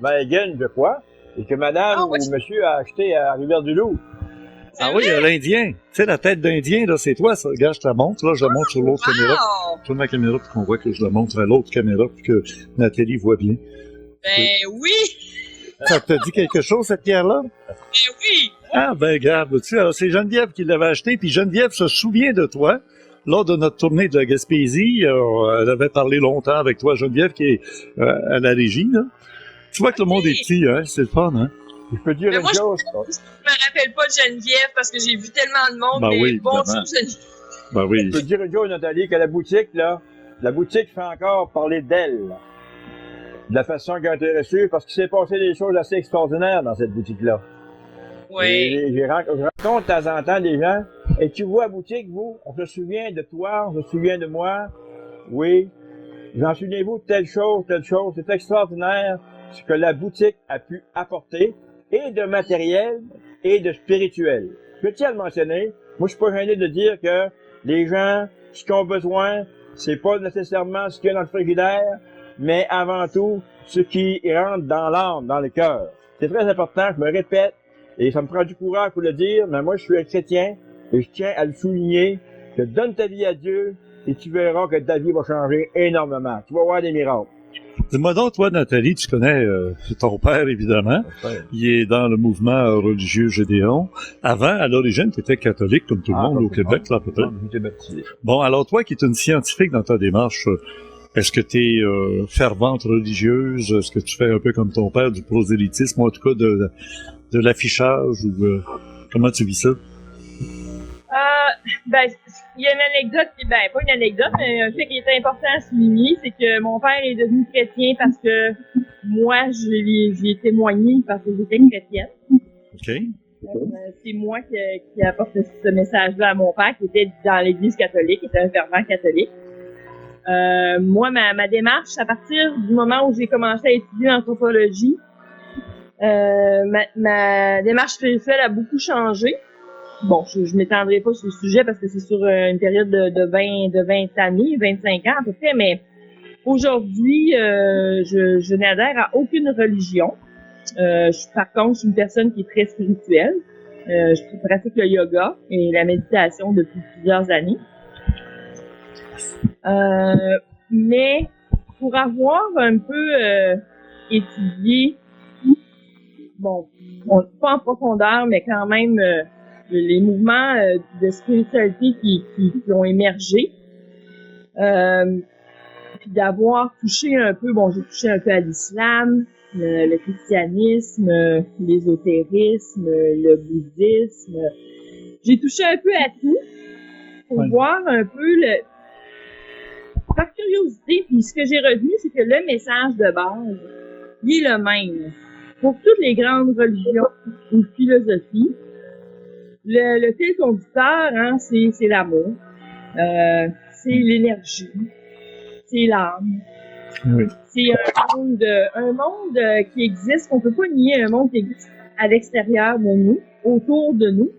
Megan, je crois, et que madame ou monsieur a acheté à Rivière-du-Loup. Ah oui, l'Indien. Tu sais, la tête d'Indien, là, c'est toi, ça. Regarde, je te la montre, là, je la montre sur l'autre caméra. Tourne ma caméra pour qu'on voit que je la montre à l'autre caméra pour que Nathalie voit bien. Ben oui! Ça te dit quelque chose, cette pierre-là? Ben oui! Ah, ben, regarde, tu sais, alors, c'est Geneviève qui l'avait acheté, puis Geneviève se souvient de toi. Lors de notre tournée de la Gaspésie, elle avait parlé longtemps avec toi, Geneviève, qui est à la régie, là. Tu vois que le monde est petit, hein? C'est le fun, hein? Je peux dire une chose. Je me rappelle pas de Geneviève parce que j'ai vu tellement de monde. Ben mais oui, bonjour évidemment. Geneviève. Ben oui. Je peux dire une chose, Nathalie, que la boutique fait encore parler d'elle. De la façon qu'elle a été reçue, parce qu'il s'est passé des choses assez extraordinaires dans cette boutique-là. Oui. Je rencontre de temps en temps des gens, et tu vois la boutique, vous, on se souvient de toi, on se souvient de moi. Oui. J'en souvenez-vous de telle chose. C'est extraordinaire ce que la boutique a pu apporter, et de matériel, et de spirituel. Je tiens à le mentionner. Moi, je suis pas gêné de dire que les gens, ce qu'ils ont besoin, c'est pas nécessairement ce qu'il y a dans le frigidaire, mais avant tout, ce qui rentre dans l'âme, dans le cœur. C'est très important, je me répète, et ça me prend du courage pour le dire, mais moi, je suis un chrétien, et je tiens à le souligner, que donne ta vie à Dieu, et tu verras que ta vie va changer énormément. Tu vas voir des miracles. Dis-moi donc, toi, Nathalie, tu connais ton père, évidemment. Il est dans le mouvement religieux Gédéon. Avant, à l'origine, tu étais catholique, comme tout le monde au Québec, là, peut-être. J'étais baptisé. Bon, alors toi, qui es une scientifique dans ta démarche, est-ce que tu es fervente religieuse? Est-ce que tu fais un peu comme ton père, du prosélytisme, ou en tout cas de l'affichage, ou comment tu vis ça? Ben, il y a une anecdote, pas une anecdote, mais un fait qui est important à souligner, c'est que mon père est devenu chrétien parce que moi, j'ai témoigné parce que j'étais chrétienne. OK. C'est moi qui apporte ce message-là à mon père, qui était dans l'église catholique, qui était un fervent catholique. Moi, ma démarche, à partir du moment où j'ai commencé à étudier l'anthropologie, ma démarche spirituelle a beaucoup changé. Bon, je m'étendrai pas sur le sujet parce que c'est sur une période de 20 années, 25 ans à peu près, mais aujourd'hui, je n'adhère à aucune religion. Par contre, je suis une personne qui est très spirituelle. Je pratique le yoga et la méditation depuis plusieurs années. Mais pour avoir un peu étudié, bon, pas en profondeur, mais quand même les mouvements de spiritualité qui ont émergé, puis d'avoir touché un peu, bon, j'ai touché un peu à l'islam, le christianisme, l'ésotérisme, le bouddhisme. J'ai touché un peu à tout pour voir un peu par curiosité, puis ce que j'ai retenu, c'est que le message de base, il est le même pour toutes les grandes religions ou philosophies. Le fil conducteur, hein, c'est l'amour, c'est l'énergie, c'est l'âme. Oui. C'est un monde qui existe, qu'on peut pas nier, un monde qui existe à l'extérieur de nous, autour de nous,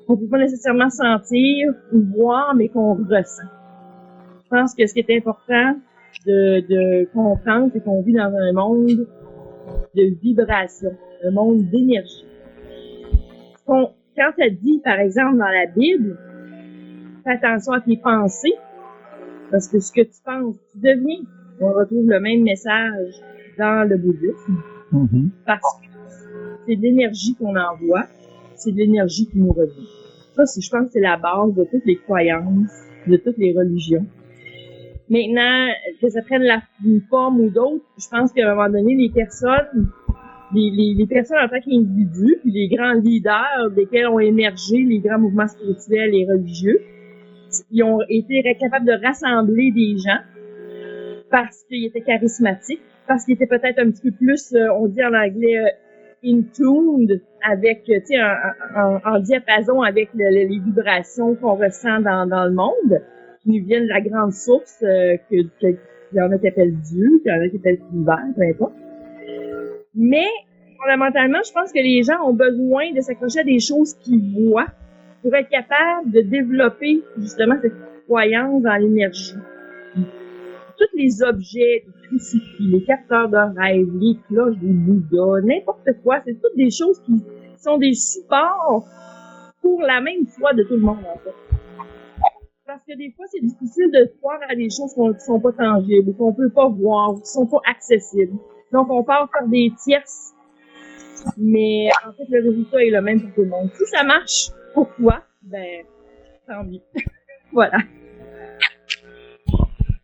qu'on peut pas nécessairement sentir ou voir, mais qu'on ressent. pense que ce qui est important de comprendre, c'est qu'on vit dans un monde de vibration, un monde d'énergie. Quand ça dit, par exemple, dans la Bible, fais attention à tes pensées, parce que ce que tu penses, tu deviens. On retrouve le même message dans le bouddhisme, parce que c'est de l'énergie qu'on envoie, c'est de l'énergie qui nous revient. Ça, je pense que c'est la base de toutes les croyances, de toutes les religions. Maintenant, que ça prenne une forme ou d'autre, je pense qu'à un moment donné, les personnes en tant qu'individus, puis les grands leaders desquels ont émergé les grands mouvements spirituels et religieux, ils ont été capables de rassembler des gens parce qu'ils étaient charismatiques, parce qu'ils étaient peut-être un petit peu plus, on dit en anglais, in tuned avec, tu sais, en diapason avec les vibrations qu'on ressent dans le monde, qui nous viennent de la grande source qu'il y en a qui appellent Dieu, qu'il y en a qui appellent l'univers, peu importe. Mais, fondamentalement, je pense que les gens ont besoin de s'accrocher à des choses qu'ils voient pour être capables de développer, justement, cette croyance dans l'énergie. Tous les objets, les crucifix, les capteurs de rêve, les cloches des Bouddhas, n'importe quoi, c'est toutes des choses qui sont des supports pour la même foi de tout le monde, en fait. Parce que des fois, c'est difficile de croire à des choses qui sont pas tangibles, ou qu'on peut pas voir, ou qui sont pas accessibles. Donc, on part faire des tierces, mais en fait, le résultat est le même pour tout le monde. Si ça marche pour toi, ben, tant mieux. Voilà.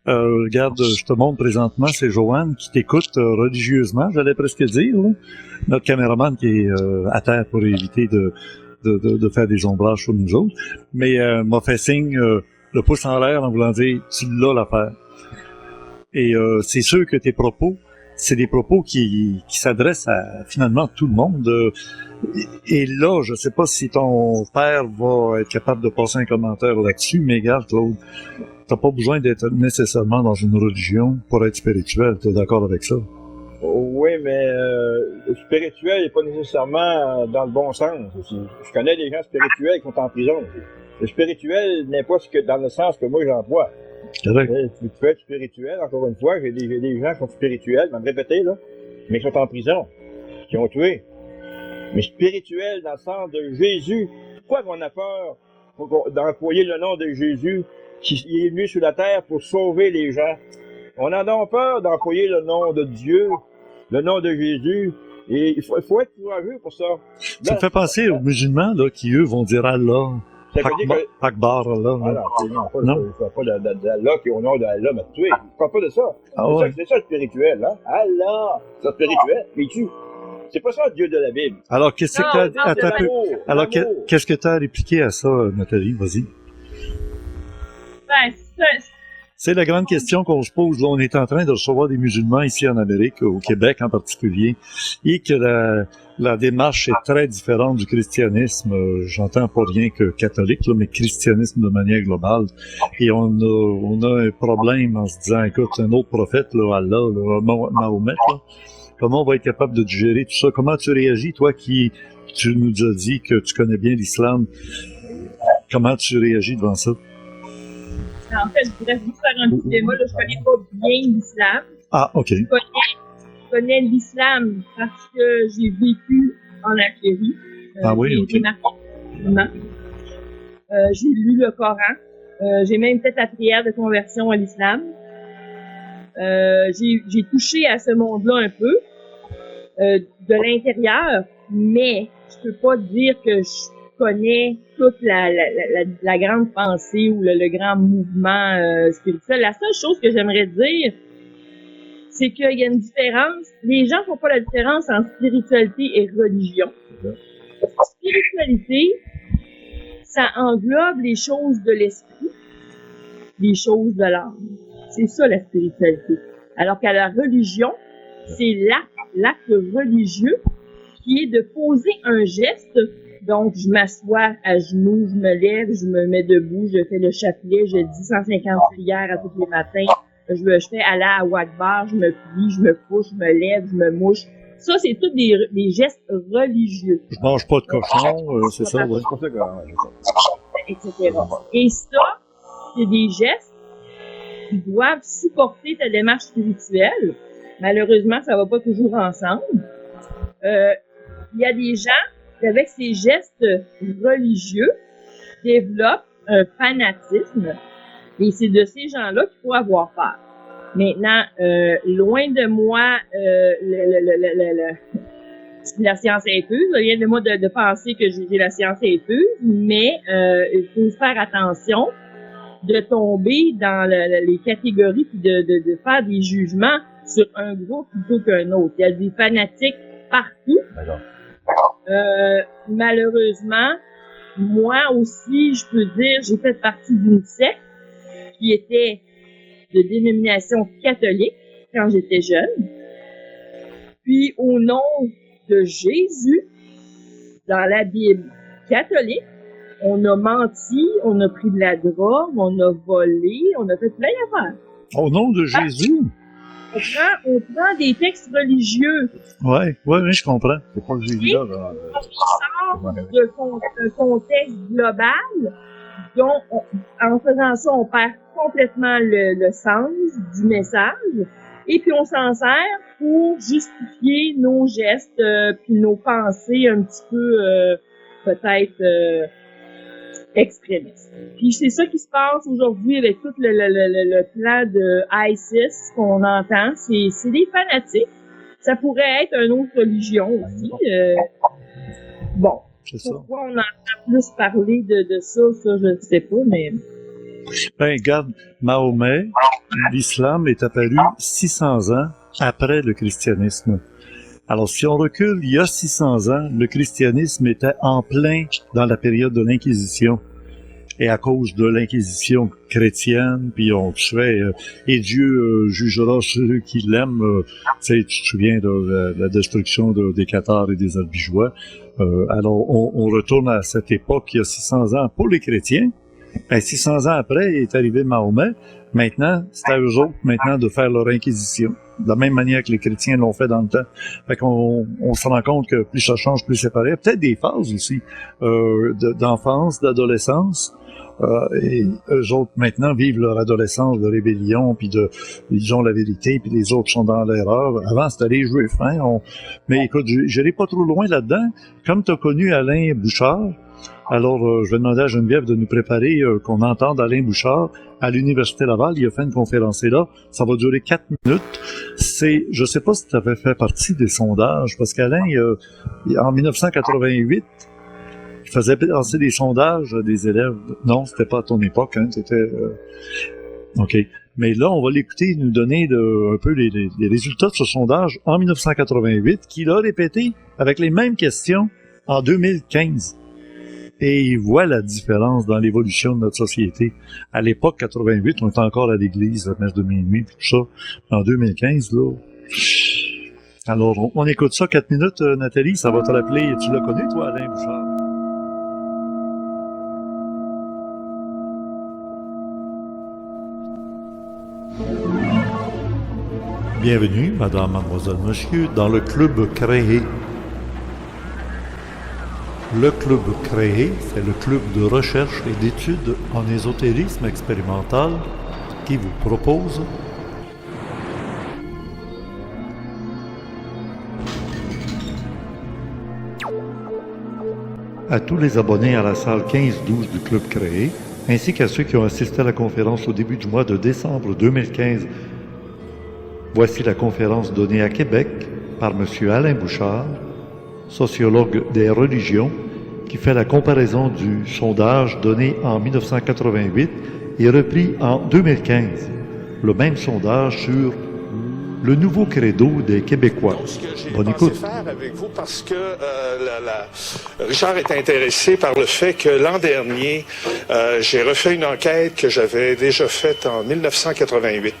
Regarde, je te montre présentement, c'est Joanne qui t'écoute religieusement, j'allais presque dire, là. Notre caméraman qui est à terre pour éviter de faire des ombrages sur nous autres, mais m'a fait signe le pouce en l'air en voulant dire tu l'as l'affaire. Et c'est sûr que tes propos, c'est des propos qui s'adressent à finalement tout le monde. Et là, je sais pas si ton père va être capable de passer un commentaire là-dessus, mais regarde, Claude, t'as pas besoin d'être nécessairement dans une religion pour être spirituel. T'es d'accord avec ça? Oui, mais le spirituel n'est pas nécessairement dans le bon sens aussi. Je connais des gens spirituels qui sont en prison aussi. Le spirituel n'est pas dans le sens que moi j'emploie. Correct. Tu peux être spirituel, encore une fois, j'ai des gens qui sont spirituels, je vais me répéter, là, mais qui sont en prison, qui ont tué. Mais spirituel dans le sens de Jésus. Pourquoi qu'on a peur d'employer le nom de Jésus qui est venu sur la terre pour sauver les gens? On a donc peur d'employer le nom de Dieu, le nom de Jésus, et il faut être courageux pour ça. Ça me fait penser aux musulmans là, qui, eux, vont dire Allah. Ça veut dire que... Akbar, Allah. Voilà, non, pas d'Allah qui au nom d'Allah m'a tué. Je parle pas de ça. C'est ça le spirituel, hein? Allah! C'est ça le spirituel, mais tu. C'est pas ça le Dieu de la Bible. Alors, qu'est-ce que t'as répliqué à ça, Nathalie? Vas-y. Ben, c'est la grande question qu'on se pose. Là, on est en train de recevoir des musulmans ici en Amérique, au Québec en particulier, et que la démarche est très différente du christianisme. J'entends pas rien que catholique, là, mais christianisme de manière globale. Et on a un problème en se disant, écoute, un autre prophète, là, Allah, là, Mahomet, là, comment on va être capable de digérer tout ça? Comment tu réagis, toi tu nous as dit que tu connais bien l'islam? Comment tu réagis devant ça? En fait, je voudrais juste faire un petit démo. Là, je connais pas bien l'islam. Ah, OK. Je connais l'islam parce que j'ai vécu en Algérie. Oui, OK. J'ai lu le Coran. J'ai même fait la prière de conversion à l'islam. J'ai touché à ce monde-là un peu de l'intérieur, mais je peux pas dire que je connais toute la grande pensée ou le grand mouvement spirituel. La seule chose que j'aimerais dire, c'est qu'il y a une différence. Les gens font pas la différence entre spiritualité et religion. Spiritualité, ça englobe les choses de l'esprit, les choses de l'âme. C'est ça la spiritualité. Alors qu'à la religion, c'est l'acte religieux qui est de poser un geste. Donc, je m'assois à genoux, je me lève, je me mets debout, je fais le chapelet, je dis 150 prières à tous les matins, je fais Allah Akbar, je me plie, je me couche, je me lève, je me mouche. Ça, c'est tous des gestes religieux. Je mange pas de cochon, c'est ça, oui. Etc. Et ça, c'est des gestes qui doivent supporter ta démarche spirituelle. Malheureusement, ça va pas toujours ensemble. Il y a des gens qui, avec ces gestes religieux, développent un fanatisme. Et c'est de ces gens-là qu'il faut avoir peur. Maintenant, loin de moi la science infuse, loin de moi de penser que j'ai la science infuse, mais il faut faire attention de tomber dans les catégories puis de faire des jugements sur un groupe plutôt qu'un autre. Il y a des fanatiques partout. Malheureusement, moi aussi, je peux dire, j'ai fait partie d'une secte qui était de dénomination catholique quand j'étais jeune. Puis, au nom de Jésus, dans la Bible catholique, on a menti, on a pris de la drogue, on a volé, on a fait plein d'affaires. Au nom de Jésus? On prend des textes religieux. Ouais, je comprends. C'est pas que j'ai dit là. On sort d'un contexte global, dont, en faisant ça, on perd complètement le sens du message, et puis on s'en sert pour justifier nos gestes, puis nos pensées un petit peu, peut-être, extrémistes. Puis c'est ça qui se passe aujourd'hui avec tout le plan de ISIS qu'on entend. C'est des fanatiques. Ça pourrait être une autre religion aussi. Bon. Pourquoi on entend plus parler de ça, je ne sais pas, mais... Ben, regarde, Mahomet, l'islam est apparu 600 ans après le christianisme. Alors, si on recule, il y a 600 ans, le christianisme était en plein dans la période de l'Inquisition. Et à cause de l'Inquisition chrétienne, puis on tuait, et Dieu jugera ceux qui l'aiment. Tu te souviens de la destruction des Cathares et des Albigeois. Alors, on retourne à cette époque, il y a 600 ans, pour les chrétiens. Ben, 600 ans après, est arrivé Mahomet. Maintenant, c'est à eux autres, maintenant, de faire leur inquisition. De la même manière que les chrétiens l'ont fait dans le temps. Fait qu'on se rend compte que plus ça change, plus c'est pareil. Peut-être des phases aussi, d'enfance, d'adolescence. Et eux autres, maintenant, vivent leur adolescence de rébellion, puis ils ont la vérité, puis les autres sont dans l'erreur. Avant, c'était les Juifs, hein. Mais écoute, j'irai pas trop loin là-dedans. Comme tu as connu Alain Bouchard, alors je vais demander à Geneviève de nous préparer qu'on entende Alain Bouchard à l'Université Laval. Il a fait une conférence là. Ça va durer 4 minutes. Je sais pas si tu avais fait partie des sondages, parce qu'Alain, en 1988, il faisait lancer des sondages des élèves. Non, c'était pas à ton époque, hein. C'était... OK. Mais là, on va l'écouter nous donner un peu les résultats de ce sondage en 1988, qu'il a répété avec les mêmes questions en 2015. Et il voit la différence dans l'évolution de notre société. À l'époque, 88, on était encore à l'église, la messe de minuit, tout ça. En 2015, là... Alors, on écoute ça 4 minutes, Nathalie, ça va te rappeler... Tu l'as connu, toi, Alain Bouchard? Bienvenue, madame, mademoiselle, monsieur, dans le club créé. Le club créé, c'est le club de recherche et d'études en ésotérisme expérimental qui vous propose à tous les abonnés à la salle 15-12 du club créé, ainsi qu'à ceux qui ont assisté à la conférence au début du mois de décembre 2015. Voici la conférence donnée à Québec par M. Alain Bouchard, sociologue des religions, qui fait la comparaison du sondage donné en 1988 et repris en 2015. Le même sondage sur le nouveau credo des Québécois. Donc, ce que j'ai Bonne pensé écoute. faire avec vous, parce que Richard est intéressé par le fait que l'an dernier, j'ai refait une enquête que j'avais déjà faite en 1988.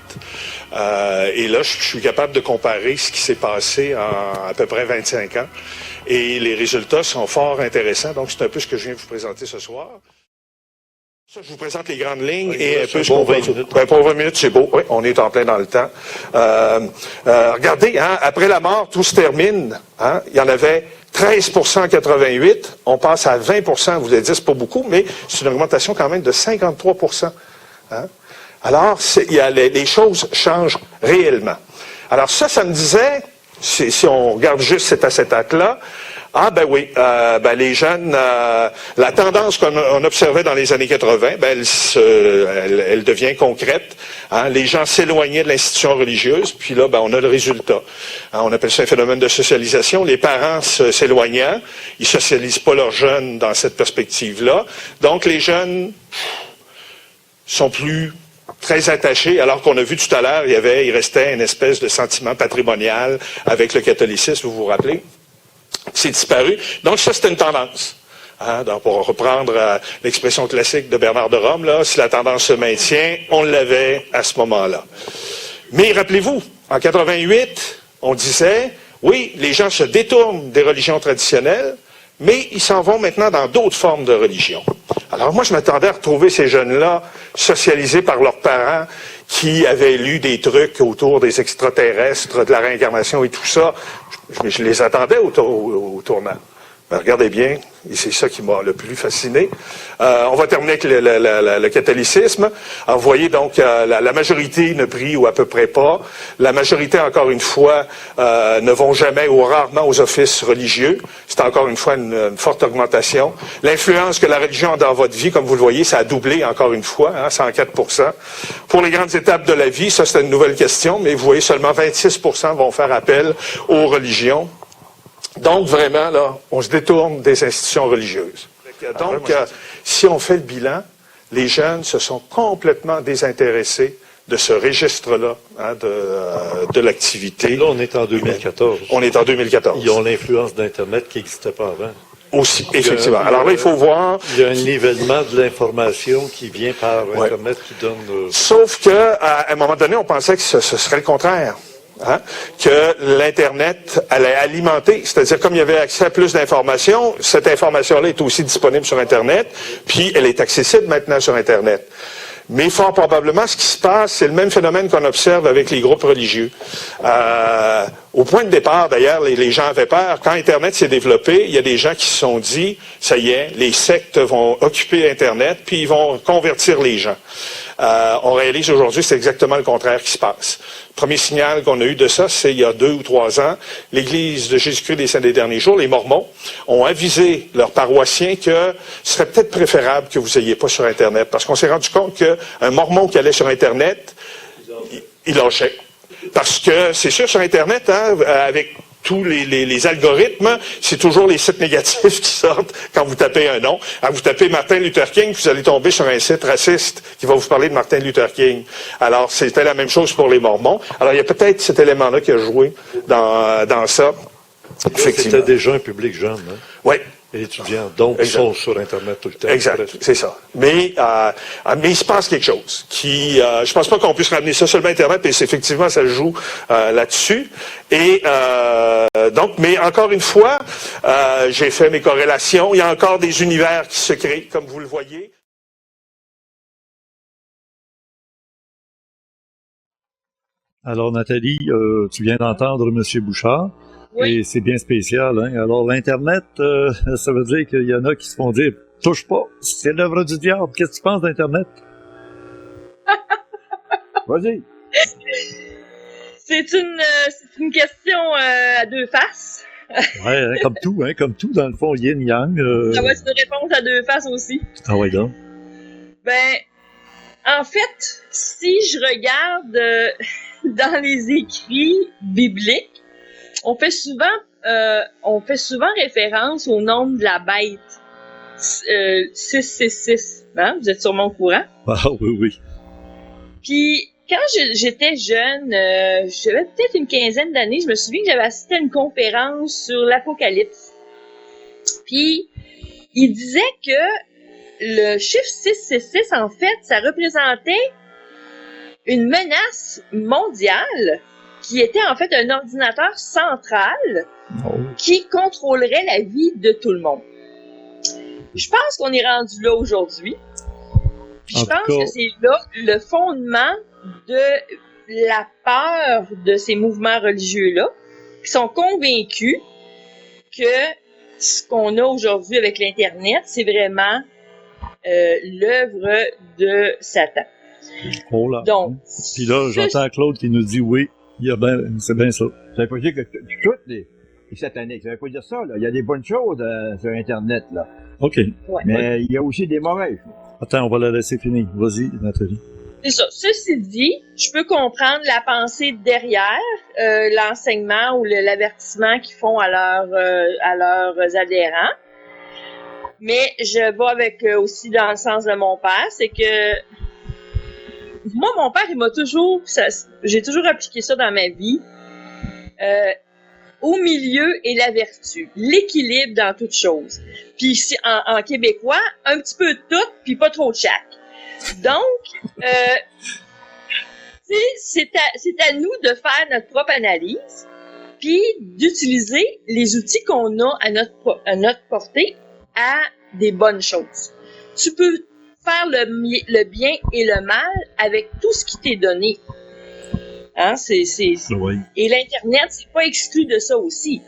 Et là, je suis capable de comparer ce qui s'est passé en à peu près 25 ans. Et les résultats sont fort intéressants. Donc, c'est un peu ce que je viens de vous présenter ce soir. Ça, je vous présente les grandes lignes et un peu ce qu'on va... Pour 20 minutes, c'est beau. Oui, on est en plein dans le temps. Regardez, hein, après la mort, tout se termine. Hein, il y en avait 13% en 88. On passe à 20%. Vous l'avez dit, c'est pas beaucoup, mais c'est une augmentation quand même de 53%. Hein. Alors, les choses changent réellement. Alors ça me disait, si on regarde juste cet acétate-là, ah ben oui, les jeunes, la tendance qu'on observait dans les années 80, elle devient concrète. Hein, les gens s'éloignaient de l'institution religieuse, puis là, on a le résultat. Hein, on appelle ça un phénomène de socialisation. Les parents s'éloignant, ils socialisent pas leurs jeunes dans cette perspective-là. Donc les jeunes sont plus très attachés, alors qu'on a vu tout à l'heure, il restait une espèce de sentiment patrimonial avec le catholicisme, vous vous rappelez? C'est disparu. Donc ça, c'était une tendance. Hein, donc, pour reprendre l'expression classique de Bernard de Rome, là, si la tendance se maintient, on l'avait à ce moment-là. Mais rappelez-vous, en 88, on disait, oui, les gens se détournent des religions traditionnelles, mais ils s'en vont maintenant dans d'autres formes de religion. Alors moi, je m'attendais à retrouver ces jeunes-là socialisés par leurs parents qui avaient lu des trucs autour des extraterrestres, de la réincarnation et tout ça. Je les attendais au tournant. Ben, regardez bien, et c'est ça qui m'a le plus fasciné. On va terminer avec le catholicisme. Alors, vous voyez donc, la majorité ne prie ou à peu près pas. La majorité, encore une fois, ne vont jamais ou rarement aux offices religieux. C'est encore une fois une forte augmentation. L'influence que la religion a dans votre vie, comme vous le voyez, ça a doublé encore une fois, 104%. Pour les grandes étapes de la vie, ça c'est une nouvelle question, mais vous voyez, seulement 26% vont faire appel aux religions. Donc, vraiment, là, on se détourne des institutions religieuses. Donc, si on fait le bilan, les jeunes se sont complètement désintéressés de ce registre-là, de l'activité. Là, on est en 2014. On est en 2014. Ils ont l'influence d'Internet qui n'existait pas avant. Aussi, effectivement. Alors là, il faut voir... Il y a un nivellement de l'information qui vient par Internet qui donne... Sauf que à un moment donné, on pensait que ce serait le contraire. Hein, que l'Internet allait alimenter, c'est-à-dire comme il y avait accès à plus d'informations, cette information-là est aussi disponible sur Internet, puis elle est accessible maintenant sur Internet. Mais fort probablement, ce qui se passe, c'est le même phénomène qu'on observe avec les groupes religieux. Au point de départ, d'ailleurs, les gens avaient peur. Quand Internet s'est développé, il y a des gens qui se sont dit, ça y est, les sectes vont occuper Internet, puis ils vont convertir les gens. On réalise aujourd'hui, c'est exactement le contraire qui se passe. Le premier signal qu'on a eu de ça, c'est il y a 2 ou 3 ans, l'Église de Jésus-Christ des Saints des Derniers Jours, les Mormons, ont avisé leurs paroissiens que ce serait peut-être préférable que vous n'ayez pas sur Internet, parce qu'on s'est rendu compte qu'un Mormon qui allait sur Internet, il lâchait. Parce que c'est sûr, sur Internet, avec tous les algorithmes, c'est toujours les sites négatifs qui sortent quand vous tapez un nom. Alors, vous tapez Martin Luther King, vous allez tomber sur un site raciste qui va vous parler de Martin Luther King. Alors, c'était la même chose pour les Mormons. Alors, il y a peut-être cet élément-là qui a joué dans ça. Effectivement. C'était déjà un public jeune, hein? Oui. Et étudiants, donc, ils sont sur Internet tout le temps. Exact, c'est ça. Mais il se passe quelque chose qui, je pense pas qu'on puisse ramener ça seulement Internet, et effectivement, ça joue là-dessus. Et donc, mais encore une fois, j'ai fait mes corrélations. Il y a encore des univers qui se créent, comme vous le voyez. Alors, Nathalie, tu viens d'entendre M. Bouchard. Oui. Et c'est bien spécial, hein. Alors, l'Internet, ça veut dire qu'il y en a qui se font dire « Touche pas, c'est l'œuvre du diable. » Qu'est-ce que tu penses d'Internet? Vas-y. C'est une question à deux faces. Ouais, hein, comme tout, dans le fond, yin-yang. Ça va être une réponse à deux faces aussi. Ah ouais, donc. Ben, en fait, si je regarde dans les écrits bibliques, on fait souvent référence au nombre de la bête. 666. Hein? Vous êtes sûrement au courant. Ah oui, oui. Puis, quand j'étais jeune, j'avais peut-être une quinzaine d'années, je me souviens que j'avais assisté à une conférence sur l'Apocalypse. Puis, il disait que le chiffre 666, en fait, ça représentait une menace mondiale qui était en fait un ordinateur central qui contrôlerait la vie de tout le monde. Je pense qu'on est rendu là aujourd'hui. Puis je pense que c'est là le fondement de la peur de ces mouvements religieux-là, qui sont convaincus que ce qu'on a aujourd'hui avec l'Internet, c'est vraiment l'œuvre de Satan. Oh là. Donc, Puis là, j'entends Claude qui nous dit oui, c'est bien ça. Ça veut pas dire que toutes les sataniques, ça veut pas dire ça, là. Il y a des bonnes choses sur Internet, là. OK. Ouais. Mais il y a aussi des mauvaises. Attends, on va la laisser finir. Vas-y, Nathalie. C'est ça. Ceci dit, je peux comprendre la pensée derrière l'enseignement ou l'avertissement qu'ils font à leurs adhérents. Mais je vais avec aussi dans le sens de mon père, c'est que moi, mon père, il m'a toujours, j'ai toujours appliqué ça dans ma vie. Au milieu est la vertu, l'équilibre dans toute chose. Puis ici, en québécois, un petit peu de tout, puis pas trop de chaque. Donc, c'est à nous de faire notre propre analyse, puis d'utiliser les outils qu'on a à notre portée à des bonnes choses. Tu peux faire le bien et le mal avec tout ce qui t'est donné. Hein, Oui. Et l'Internet, c'est pas exclu de ça aussi.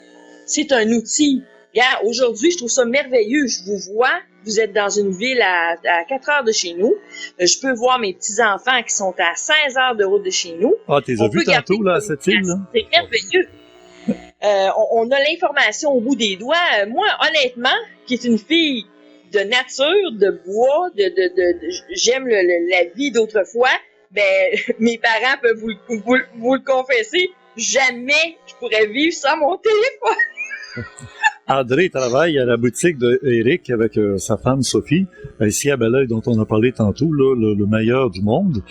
C'est un outil. Regarde, aujourd'hui, je trouve ça merveilleux. Je vous vois, vous êtes dans une ville à 4 heures de chez nous. Je peux voir mes petits-enfants qui sont à 16 heures de route de chez nous. Ah, t'es vu tantôt, là, cette île, là? C'est merveilleux. On a l'information au bout des doigts. Moi, honnêtement, qui est une fille de nature, de bois, j'aime la vie d'autrefois, ben, mes parents peuvent vous le confesser, jamais je pourrais vivre sans mon téléphone. André travaille à la boutique d'Éric avec sa femme Sophie, ici à Belleuil, dont on a parlé tantôt, là, le meilleur du monde.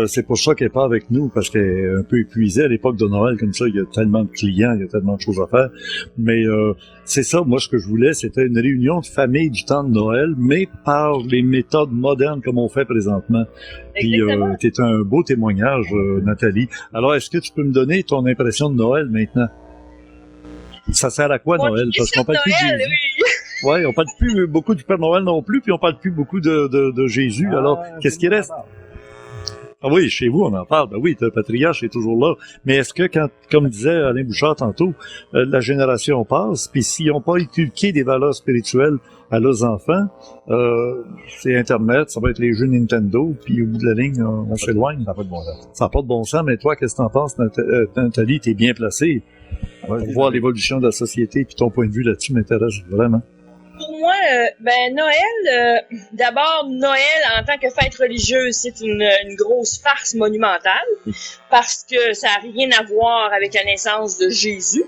C'est pour ça qu'elle n'est pas avec nous, parce qu'elle est un peu épuisée à l'époque de Noël, comme ça, il y a tellement de clients, il y a tellement de choses à faire. Mais c'est ça, moi, ce que je voulais, c'était une réunion de famille du temps de Noël, mais par les méthodes modernes comme on fait présentement. Puis t'es un beau témoignage, Nathalie. Alors, est-ce que tu peux me donner ton impression de Noël maintenant? Ça sert à quoi, Noël? Parce qu'on parle plus de Jésus. Oui. Ouais, on parle plus beaucoup du Père Noël non plus, puis on parle plus beaucoup de Jésus. Alors, qu'est-ce qui reste? Ah oui, chez vous, on en parle. Ben oui, le patriarche est toujours là. Mais est-ce que, comme disait Alain Bouchard tantôt, la génération passe, puis s'ils n'ont pas inculqué des valeurs spirituelles à leurs enfants, c'est Internet, ça va être les jeux Nintendo, puis au bout de la ligne, on s'éloigne. Ça n'a pas de bon sens. Ça n'a pas de bon sens, mais toi, qu'est-ce que t'en penses, Nathalie? T'es bien placée. Pour voir l'évolution de la société, puis ton point de vue là-dessus m'intéresse vraiment. Pour moi, Noël, d'abord, Noël en tant que fête religieuse, c'est une grosse farce monumentale parce que ça n'a rien à voir avec la naissance de Jésus.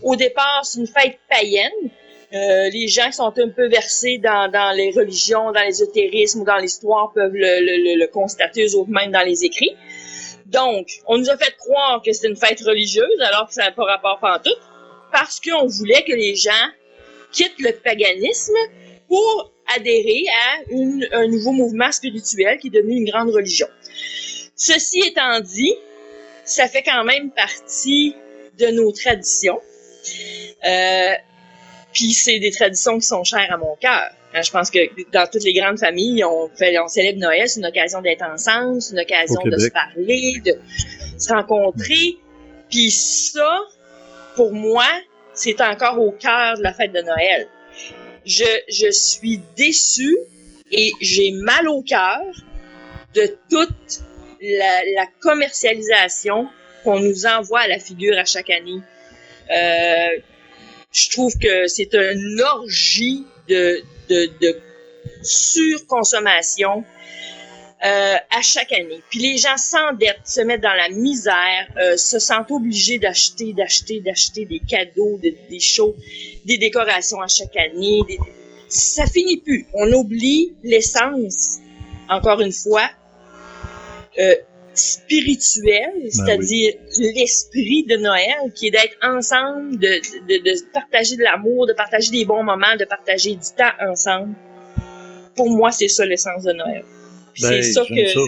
Au départ, c'est une fête païenne. Les gens qui sont un peu versés dans les religions, dans l'ésotérisme ou dans l'histoire peuvent le constater eux-mêmes dans les écrits. Donc, on nous a fait croire que c'était une fête religieuse alors que ça n'a pas rapport pantoute parce qu'on voulait que les gens quittent le paganisme pour adhérer à un nouveau mouvement spirituel qui est devenu une grande religion. Ceci étant dit, ça fait quand même partie de nos traditions. Puis c'est des traditions qui sont chères à mon cœur. Je pense que dans toutes les grandes familles, on célèbre Noël, c'est une occasion d'être ensemble, c'est une occasion de se parler, de se rencontrer. Puis ça, pour moi, c'est encore au cœur de la fête de Noël. Je suis déçue et j'ai mal au cœur de toute la commercialisation qu'on nous envoie à la figure à chaque année. Je trouve que c'est une orgie de surconsommation à chaque année. Puis les gens s'endettent, se mettent dans la misère, se sentent obligés d'acheter des cadeaux, des shows, des décorations à chaque année. Ça finit plus. On oublie l'essence, encore une fois, spirituelle, c'est-à-dire l'esprit de Noël, qui est d'être ensemble, de partager de l'amour, de partager des bons moments, de partager du temps ensemble. Pour moi, c'est ça l'essence de Noël. C'est ça que... Ça.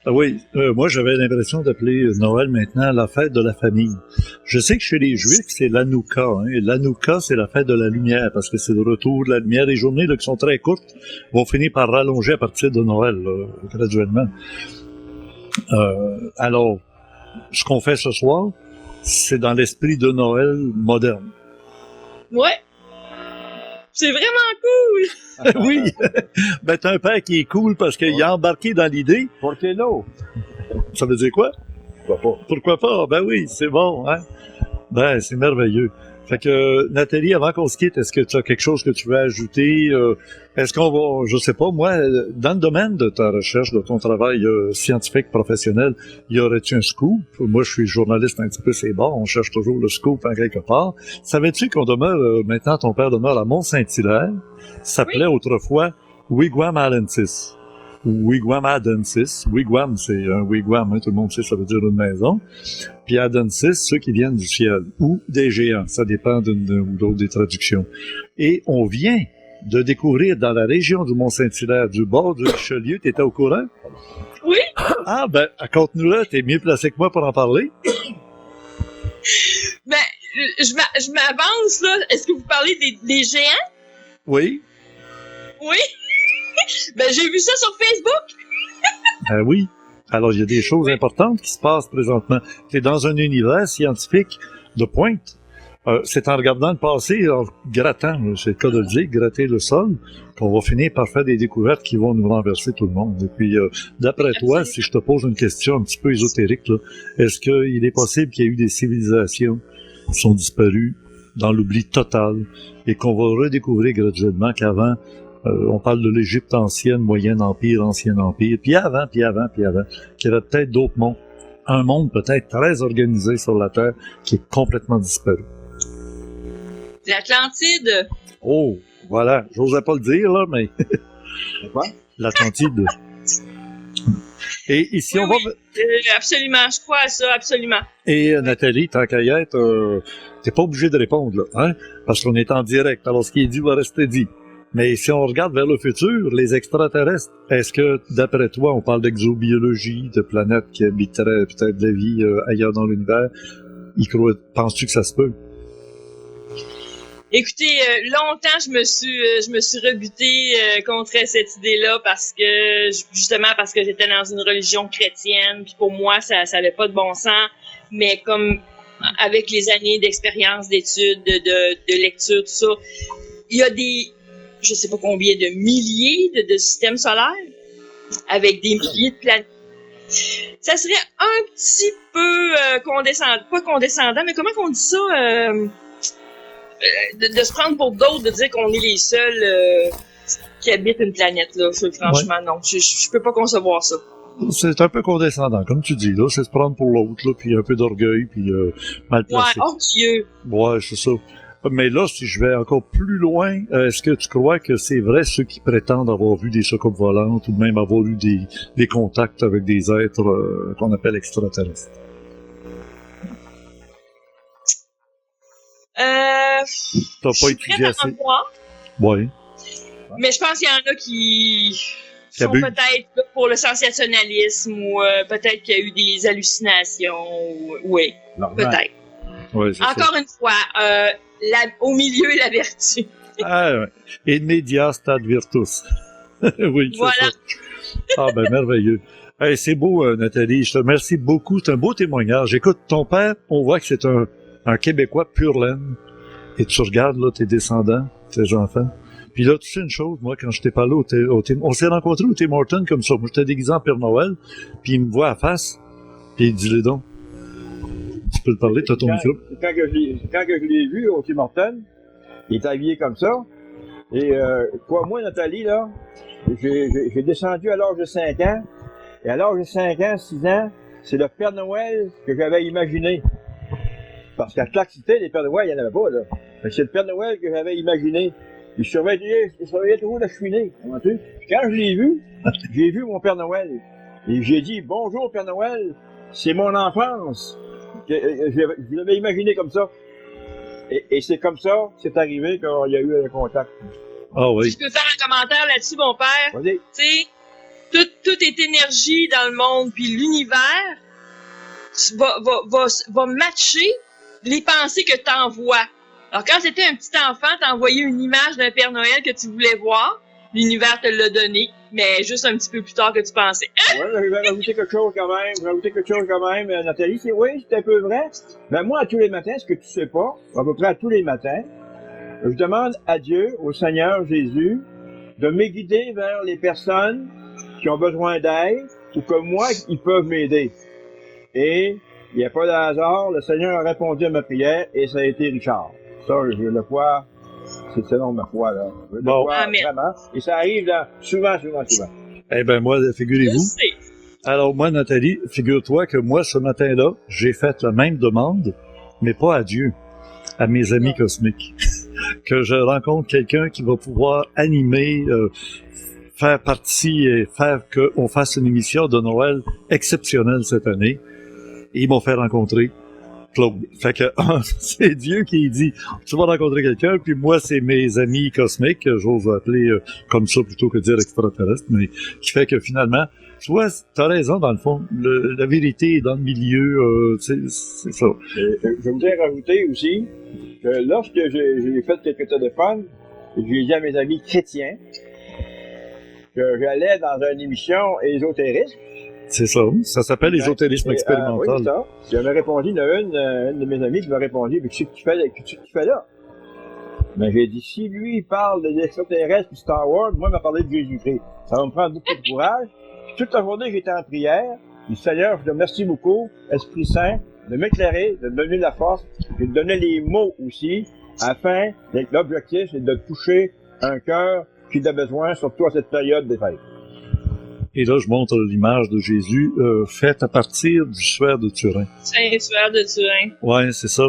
Ah oui, moi j'avais l'impression d'appeler Noël maintenant la fête de la famille. Je sais que chez les Juifs, c'est l'Hanouka. Hein, et l'Hanouka, c'est la fête de la lumière, parce que c'est le retour de la lumière. Les journées là, qui sont très courtes vont finir par rallonger à partir de Noël, là, graduellement. Alors, ce qu'on fait ce soir, c'est dans l'esprit de Noël moderne. Ouais. C'est vraiment cool! Oui. Ben, t'as un père qui est cool parce qu'il a embarqué dans l'idée. Pour que l'eau. Ça veut dire quoi? Pourquoi pas? Pourquoi pas? Ben oui, c'est bon, hein? Ben, c'est merveilleux. Fait que, Nathalie, avant qu'on se quitte, est-ce que tu as quelque chose que tu veux ajouter? Est-ce qu'on va, je sais pas, moi, dans le domaine de ta recherche, de ton travail scientifique professionnel, y aurait-tu un scoop? Moi, je suis journaliste un petit peu, c'est bon, on cherche toujours le scoop en quelque part. Savais-tu qu'on demeure, maintenant, ton père demeure à Mont-Saint-Hilaire? Ça s'appelait autrefois Wigwam Alensis. Wigwam Adensis. Wigwam, c'est un wigwam, hein, tout le monde sait, ça veut dire une maison. Puis Adensis, ceux qui viennent du ciel, ou des géants, ça dépend d'une ou d'autre des traductions. Et on vient de découvrir dans la région du Mont-Saint-Hilaire, du bord du Richelieu, t'étais au courant? Oui? Ah, ben, raconte-nous-là, t'es mieux placé que moi pour en parler. Ben, je m'avance, là. Est-ce que vous parlez des géants? Oui. Oui? Ben, j'ai vu ça sur Facebook. Oui. Alors, il y a des choses importantes qui se passent présentement. T'es dans un univers scientifique de pointe. C'est en regardant le passé, en grattant, c'est le cas de le dire, gratter le sol, qu'on va finir par faire des découvertes qui vont nous renverser tout le monde. Et puis, d'après toi, si je te pose une question un petit peu ésotérique, là, est-ce qu'il est possible qu'il y ait eu des civilisations qui sont disparues dans l'oubli total et qu'on va redécouvrir graduellement qu'avant, on parle de l'Égypte ancienne, Moyen Empire, Ancien Empire, puis avant, qu'il y avait peut-être d'autres mondes. Un monde peut-être très organisé sur la Terre qui est complètement disparu. L'Atlantide. Oh, voilà. J'osais pas le dire, là, mais... Quoi? L'Atlantide. Et ici, on va... Absolument, je crois à ça, absolument. Et Nathalie, tant qu'à y être, t'es pas obligé de répondre, là, hein? Parce qu'on est en direct, alors ce qui est dit va rester dit. Mais si on regarde vers le futur, les extraterrestres, est-ce que, d'après toi, on parle d'exobiologie, de planètes qui habiteraient peut-être de la vie ailleurs dans l'univers, penses-tu que ça se peut? Écoutez, longtemps, je me suis rebutée contre cette idée-là parce que, justement, parce que j'étais dans une religion chrétienne, puis pour moi, ça avait pas de bon sens. Mais comme, avec les années d'expérience, d'études, de lecture, tout ça, il y a je sais pas combien de milliers de systèmes solaires avec des milliers de planètes. Ça serait un petit peu condescendant, pas condescendant, mais comment qu'on dit ça, de se prendre pour d'autres, de dire qu'on est les seuls qui habitent une planète, là. Franchement, non, je peux pas concevoir ça. C'est un peu condescendant, comme tu dis, là, c'est se prendre pour l'autre, là, puis un peu d'orgueil, puis mal placé. Ouais, oh Dieu! Ouais, c'est ça. Mais là, si je vais encore plus loin, est-ce que tu crois que c'est vrai ceux qui prétendent avoir vu des soucoupes volantes ou même avoir eu des contacts avec des êtres qu'on appelle extraterrestres? T'as pas étudié assez? Oui. Mais je pense qu'il y en a qui sont peut-être là pour le sensationnalisme ou peut-être qu'il y a eu des hallucinations. Oui, peut-être. Ouais, encore une fois, au milieu la vertu. Ah ouais. Et media stad virtus. Oui, c'est voilà. Ça. Ah ben merveilleux. Hey, c'est beau, Nathalie. Je te remercie beaucoup. C'est un beau témoignage. Écoute, ton père, on voit que c'est un Québécois pur laine. Et tu regardes là tes descendants, tes enfants. Puis là, tu sais une chose, moi, quand je t'ai parlé on s'est rencontrés au Tim Hortons comme ça. Moi, j'étais déguisé en Père Noël. Puis il me voit à face. Puis il dit, les donc. Tu peux le parler, t'as ton micro. Quand je l'ai vu au Tim Hortons, il est habillé comme ça. Et moi, Nathalie, là, j'ai descendu à l'âge de 5 ans. Et à l'âge de 5 ans, 6 ans, c'est le Père Noël que j'avais imaginé. Parce qu'à chaque cité, les Pères Noël, il n'y en avait pas, là. Mais c'est le Père Noël que j'avais imaginé. Il surveillait toujours la cheminée. Puis quand je l'ai vu, j'ai vu mon Père Noël. Et j'ai dit, bonjour Père Noël, c'est mon enfance. Je l'avais imaginé comme ça. Et c'est comme ça que c'est arrivé qu'il y a eu un contact. Ah oui. Je peux faire un commentaire là-dessus, mon père. Vas-y. Tu sais, tout est énergie dans le monde, puis l'univers va matcher les pensées que tu envoies. Alors, quand tu étais un petit enfant, tu envoyé une image d'un Père Noël que tu voulais voir. L'univers te l'a donné, mais juste un petit peu plus tard que tu pensais. Ouais, je vais rajouter quelque chose quand même. Nathalie, c'est un peu vrai. Ben moi, à tous les matins, ce que tu sais pas, à peu près à tous les matins, Je demande à Dieu, au Seigneur Jésus, de me guider vers les personnes qui ont besoin d'aide ou que moi, ils peuvent m'aider. Et il n'y a pas de hasard, le Seigneur a répondu à ma prière et ça a été Richard. Ça, je le vois, c'est selon ma foi, là. Je le vois vraiment. Et ça arrive là, souvent. Eh ben moi, Je figurez-vous. sais. Alors moi, Nathalie, figure-toi que moi, ce matin-là, j'ai fait la même demande, mais pas à Dieu, à mes amis cosmiques. Que je rencontre quelqu'un qui va pouvoir animer, faire partie et faire qu'on fasse une émission de Noël exceptionnelle cette année. Et ils m'ont fait rencontrer Claude. Fait que c'est Dieu qui dit, tu vas rencontrer quelqu'un, puis moi, c'est mes amis cosmiques, j'ose appeler comme ça plutôt que dire extraterrestre, mais qui fait que finalement, tu vois, t'as raison, dans le fond, la vérité est dans le milieu, c'est ça. Je voudrais rajouter aussi que lorsque j'ai fait quelques téléphones, j'ai dit à mes amis chrétiens que j'allais dans une émission ésotérisme. C'est ça, ça s'appelle l'ésotérisme expérimental. Oui, c'est ça. Puis elle m'a répondu, il y en a une de mes amies qui m'a répondu, mais qu'est-ce que tu fais là? Mais j'ai dit, si lui, il parle des extraterrestres et Star Wars, moi, il m'a parlé de Jésus-Christ. Ça va me prendre beaucoup de courage. Puis toute la journée, j'étais en prière. Puis Seigneur, je te remercie beaucoup, Esprit Saint, de m'éclairer, de me donner la force, et de donner les mots aussi, afin que l'objectif, c'est de toucher un cœur qui a besoin, surtout à cette période des fêtes. Et là, je montre l'image de Jésus faite à partir du suaire de Turin. Saint-Suaire de Turin. Ouais, c'est ça.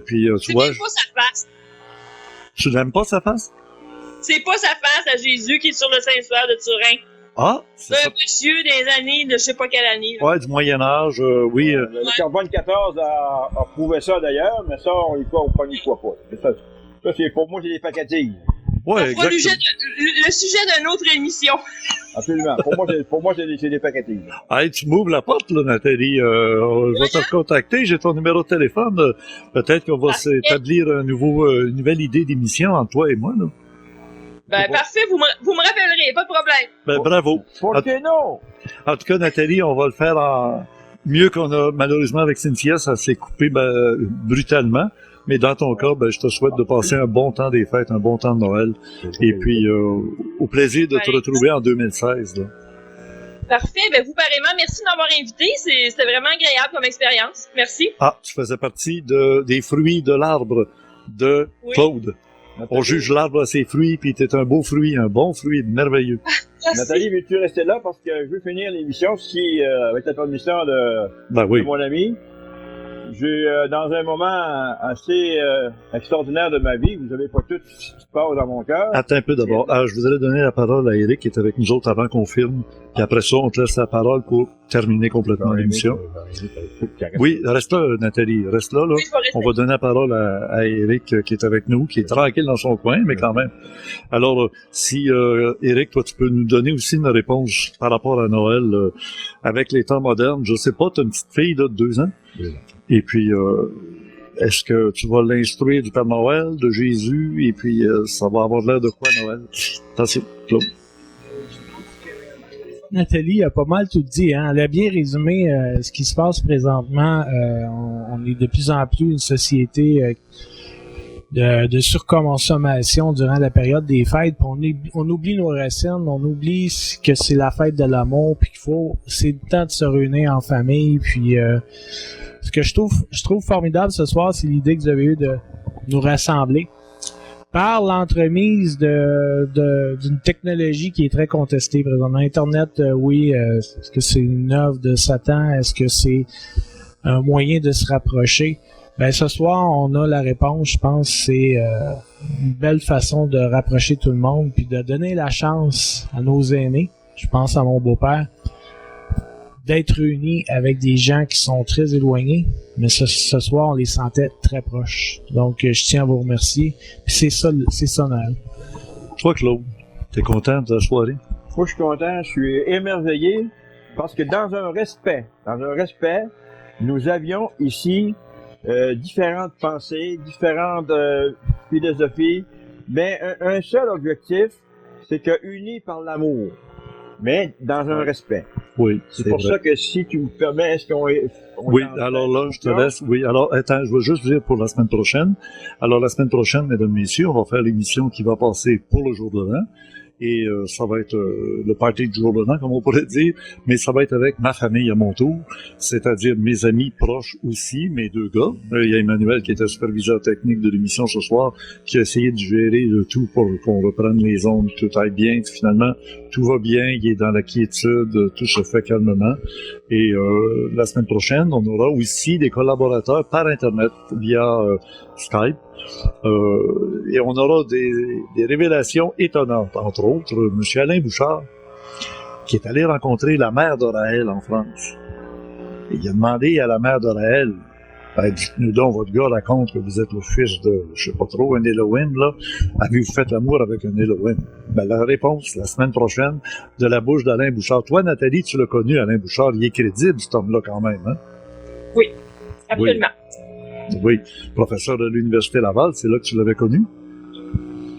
Puis tu vois... C'est pas sa face. Tu n'aimes pas sa face? C'est pas sa face à Jésus qui est sur le Saint-Suaire de Turin. Ah, c'est C'est ça. un monsieur des années, de je sais pas quelle année. Là. Ouais, du Moyen-Âge, oui. Le Carbone 14 a prouvé ça d'ailleurs, mais ça, on y croit ou pas, on y croit pas. Ça c'est pour moi, c'est des pacatilles. Ouais, On fera exactement. le sujet d'une autre émission. Absolument. Pour moi, c'est des pacatilles. Hey, tu m'ouvres la porte, là, Nathalie. Je vais te recontacter. J'ai ton numéro de téléphone. Peut-être qu'on va s'établir une nouvelle idée d'émission entre toi et moi, là. Ben, parfait, vous me rappellerez, pas de problème. Ben, bravo. Pour que non! En tout cas, Nathalie, on va le faire mieux qu'on a, malheureusement, avec Cynthia, ça s'est coupé brutalement. Mais dans ton cas, ben, je te souhaite de passer un bon temps des fêtes, un bon temps de Noël. Et puis, au plaisir de te retrouver en 2016. Là. Parfait, ben vous pareillement, merci de m'avoir invité. C'était vraiment agréable comme expérience. Merci. Ah, tu faisais partie des fruits de l'arbre de Claude. On juge l'arbre à ses fruits, puis t'es un beau fruit, un bon fruit, merveilleux. Nathalie, veux-tu rester là parce que je veux finir l'émission si, avec la permission de mon ami. J'ai, dans un moment assez extraordinaire de ma vie, vous savez pas tout ce qui se passe dans mon cœur. Attends un peu d'abord. Je vous allais donner la parole à Eric qui est avec nous autres avant qu'on filme. Puis après ça, on te laisse la parole pour terminer complètement l'émission. Oui, reste là, Nathalie. Reste là, là. Oui, on va donner la parole à Eric qui est avec nous, qui est tranquille dans son coin, mais quand même. Alors, si Eric, toi, tu peux nous donner aussi une réponse par rapport à Noël avec les temps modernes. Je sais pas, tu as une petite fille là, de 2 ans. Et puis, est-ce que tu vas l'instruire du Père Noël, de Jésus, et puis ça va avoir l'air de quoi, Noël? Attention, Claude. Nathalie a pas mal tout dit, hein. Elle a bien résumé ce qui se passe présentement. On est de plus en plus une société de surconsommation durant la période des fêtes. On oublie nos racines, on oublie que c'est la fête de l'amour, puis c'est le temps de se réunir en famille. Puis ce que je trouve formidable ce soir, c'est l'idée que vous avez eue de nous rassembler par l'entremise d'une technologie qui est très contestée présentement. Internet, oui, est-ce que c'est une œuvre de Satan? Est-ce que c'est un moyen de se rapprocher? Ben, ce soir, on a la réponse, je pense, c'est une belle façon de rapprocher tout le monde puis de donner la chance à nos aînés, je pense à mon beau-père, d'être réunis avec des gens qui sont très éloignés, mais ce soir, on les sentait très proches. Donc, je tiens à vous remercier. Puis c'est ça, Noël. Toi, Claude, t'es content de la soirée? Moi, je suis content, je suis émerveillé, parce que dans un respect, nous avions ici différentes pensées, différentes philosophies, mais un seul objectif, c'est que unis par l'amour, mais dans un respect. Oui, C'est pour vrai. ça que si tu me permets, est-ce qu'on Oui, alors là, je te laisse. Oui, alors, attends, je veux juste dire pour la semaine prochaine. Alors, la semaine prochaine, mesdames, messieurs, on va faire l'émission qui va passer pour le jour de l'an. Et ça va être le party du jour de l'an, comme on pourrait dire, mais ça va être avec ma famille à mon tour, c'est-à-dire mes amis proches aussi, mes deux gars. Il y a Emmanuel qui était superviseur technique de l'émission ce soir, qui a essayé de gérer le tout pour qu'on reprenne les ondes, tout aille bien. Finalement, tout va bien, il est dans la quiétude, tout se fait calmement. Et la semaine prochaine, on aura aussi des collaborateurs par Internet via Skype. Et on aura des révélations étonnantes, entre autres, M. Alain Bouchard, qui est allé rencontrer la mère de Raël en France. Et il a demandé à la mère de Raël, ben, dites-nous donc, votre gars raconte que vous êtes le fils de, je sais pas trop, un Elohim, là. Avez-vous fait l'amour avec un Elohim? Ben, la réponse, la semaine prochaine, de la bouche d'Alain Bouchard. Toi, Nathalie, tu l'as connu, Alain Bouchard. Il est crédible, cet homme-là, quand même, hein? Oui, absolument. Oui, professeur de l'Université Laval, c'est là que tu l'avais connu?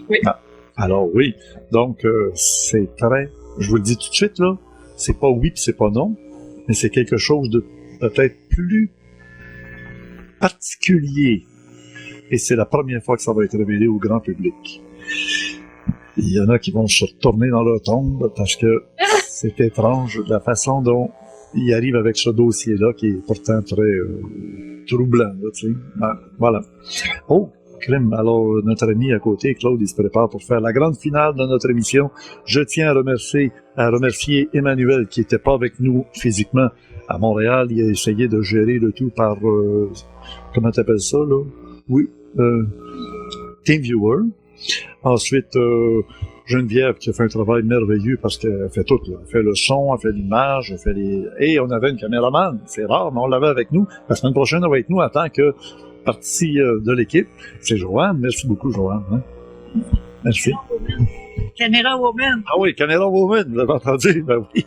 Oui. Ah, alors oui, donc c'est très, je vous le dis tout de suite là, c'est pas oui puis c'est pas non, mais c'est quelque chose de peut-être plus particulier. Et c'est la première fois que ça va être révélé au grand public. Il y en a qui vont se retourner dans leur tombe parce que c'est étrange la façon dont il arrive avec ce dossier-là qui est pourtant très troublant, là, tu sais. Ah, voilà. Oh, crème. Alors, notre ami à côté, Claude, il se prépare pour faire la grande finale de notre émission. Je tiens à remercier Emmanuel qui n'était pas avec nous physiquement à Montréal. Il a essayé de gérer le tout par, comment t'appelles ça, là? Oui, TeamViewer. Ensuite, Geneviève qui a fait un travail merveilleux parce qu'elle fait tout, là. Elle fait le son, elle fait l'image, elle fait les... Et on avait une caméraman, c'est rare, mais on l'avait avec nous. La semaine prochaine, elle va avec nous en tant que partie de l'équipe. C'est Joanne. Merci beaucoup, Joanne. Hein? Merci. Caméra Woman. Ah oui, Caméra Woman, vous l'avez entendu? Ben oui.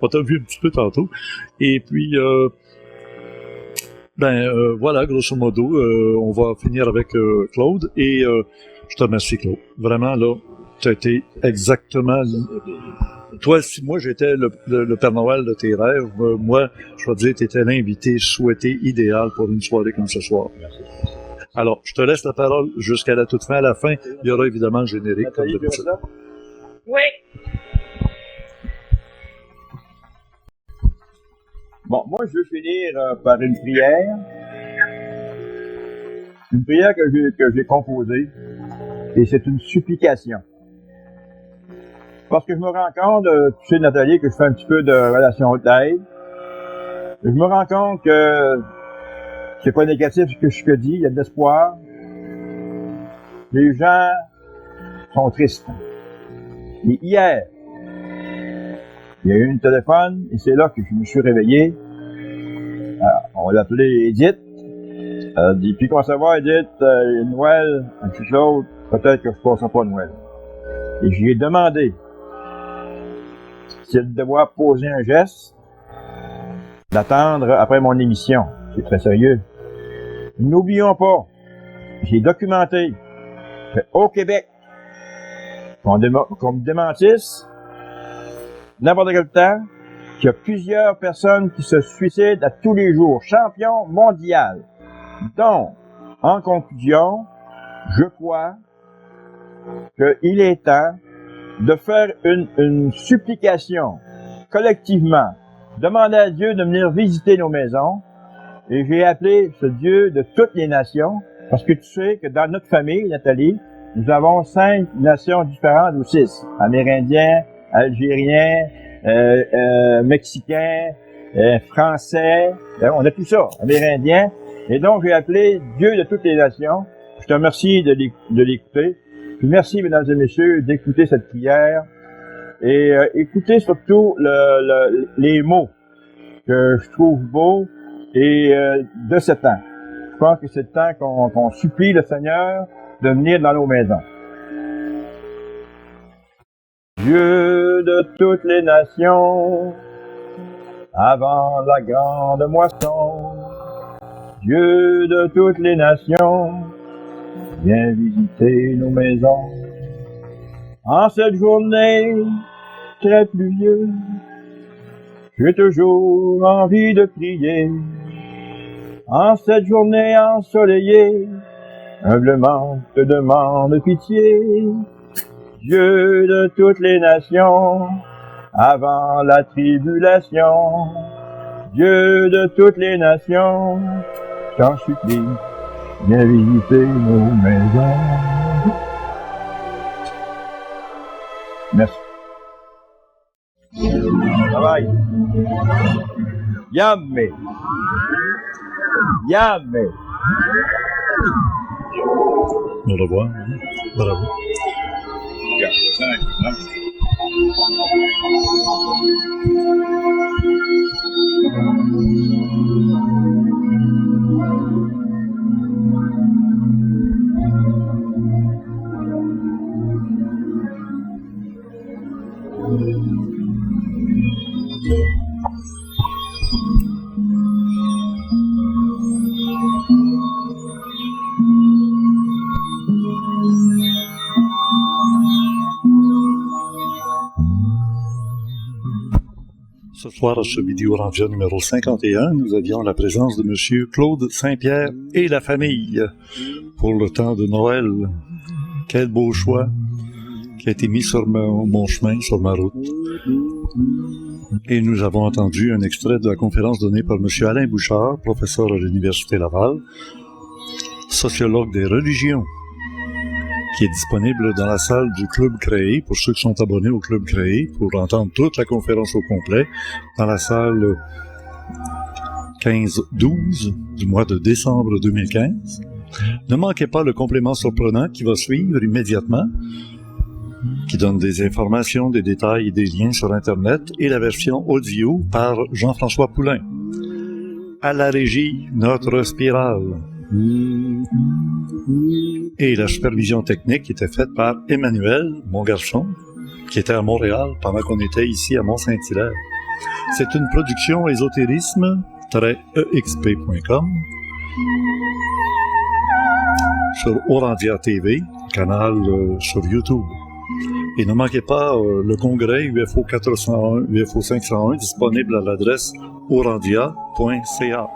On t'a vu un petit peu tantôt. Et puis, voilà, grosso modo, on va finir avec Claude. Et je te remercie, Claude. Vraiment, là, tu as été exactement... Toi, si moi j'étais le Père Noël de tes rêves, moi, je vais te dire, tu étais l'invité souhaité idéal pour une soirée comme ce soir. Merci. Alors, je te laisse la parole jusqu'à la toute fin. À la fin, il y aura évidemment le générique. Nathalie, Comme tu vois ça? Oui. Bon, moi, je veux finir par une prière. Une prière que j'ai composée. Et c'est une supplication. Parce que je me rends compte, tu sais, Nathalie, que je fais un petit peu de relation d'aide. Je me rends compte que c'est pas négatif ce que je dis, il y a de l'espoir. Les gens sont tristes. Et hier, il y a eu un téléphone et c'est là que je me suis réveillé. On l'a appelé Edith. Elle dit, puis comment ça va, Edith? Noël, un petit Claude, peut-être que je passerai pas Noël. Et je lui ai demandé si elle devait poser un geste, d'attendre après mon émission. C'est très sérieux. N'oublions pas, j'ai documenté qu'au Québec, qu'on me démentisse n'importe quel temps, qu'il y a plusieurs personnes qui se suicident à tous les jours, champion mondial. Donc, en conclusion, je crois qu'il est temps de faire une supplication collectivement, demander à Dieu de venir visiter nos maisons. Et j'ai appelé ce Dieu de toutes les nations, parce que tu sais que dans notre famille, Nathalie, nous avons 5 nations différentes ou 6. Amérindiens, Algériens, Mexicains, Français, on a tout ça, Amérindiens. Et donc, j'ai appelé Dieu de toutes les nations. Je te remercie de l'écouter. Puis merci, mesdames et messieurs, d'écouter cette prière. Et écoutez surtout les mots que je trouve beaux et de ce temps. Je pense que c'est le temps qu'on supplie le Seigneur de venir dans nos maisons. Dieu de toutes les nations, avant la grande moisson, Dieu de toutes les nations, viens visiter nos maisons. En cette journée très pluvieuse, J'ai toujours envie de prier en cette journée ensoleillée. Humblement te demande pitié, Dieu de toutes les nations, avant la tribulation. Dieu de toutes les nations, t'en supplie, viens visiter nos maisons. Merci. Travail. Yamé. Yamé. Au revoir. Bravo. Ce soir, à ce vidéo Orangia numéro 51, nous avions la présence de M. Claude Saint-Pierre et la famille pour le temps de Noël. Quel beau choix qui a été mis sur mon chemin, sur ma route. Et nous avons entendu un extrait de la conférence donnée par M. Alain Bouchard, professeur à l'Université Laval, sociologue des religions, qui est disponible dans la salle du Club Créé, pour ceux qui sont abonnés au Club Créé, pour entendre toute la conférence au complet, dans la salle 15-12 du mois de décembre 2015. Ne manquez pas le complément surprenant qui va suivre immédiatement, qui donne des informations, des détails et des liens sur Internet, et la version audio par Jean-François Poulain. À la régie, notre spirale. Et la supervision technique était faite par Emmanuel, mon garçon, qui était à Montréal pendant qu'on était ici à Mont-Saint-Hilaire. C'est une production ésotérisme-exp.com sur Orandia TV, canal sur YouTube. Et ne manquez pas le congrès UFO 401, UFO 501, disponible à l'adresse orandia.ca.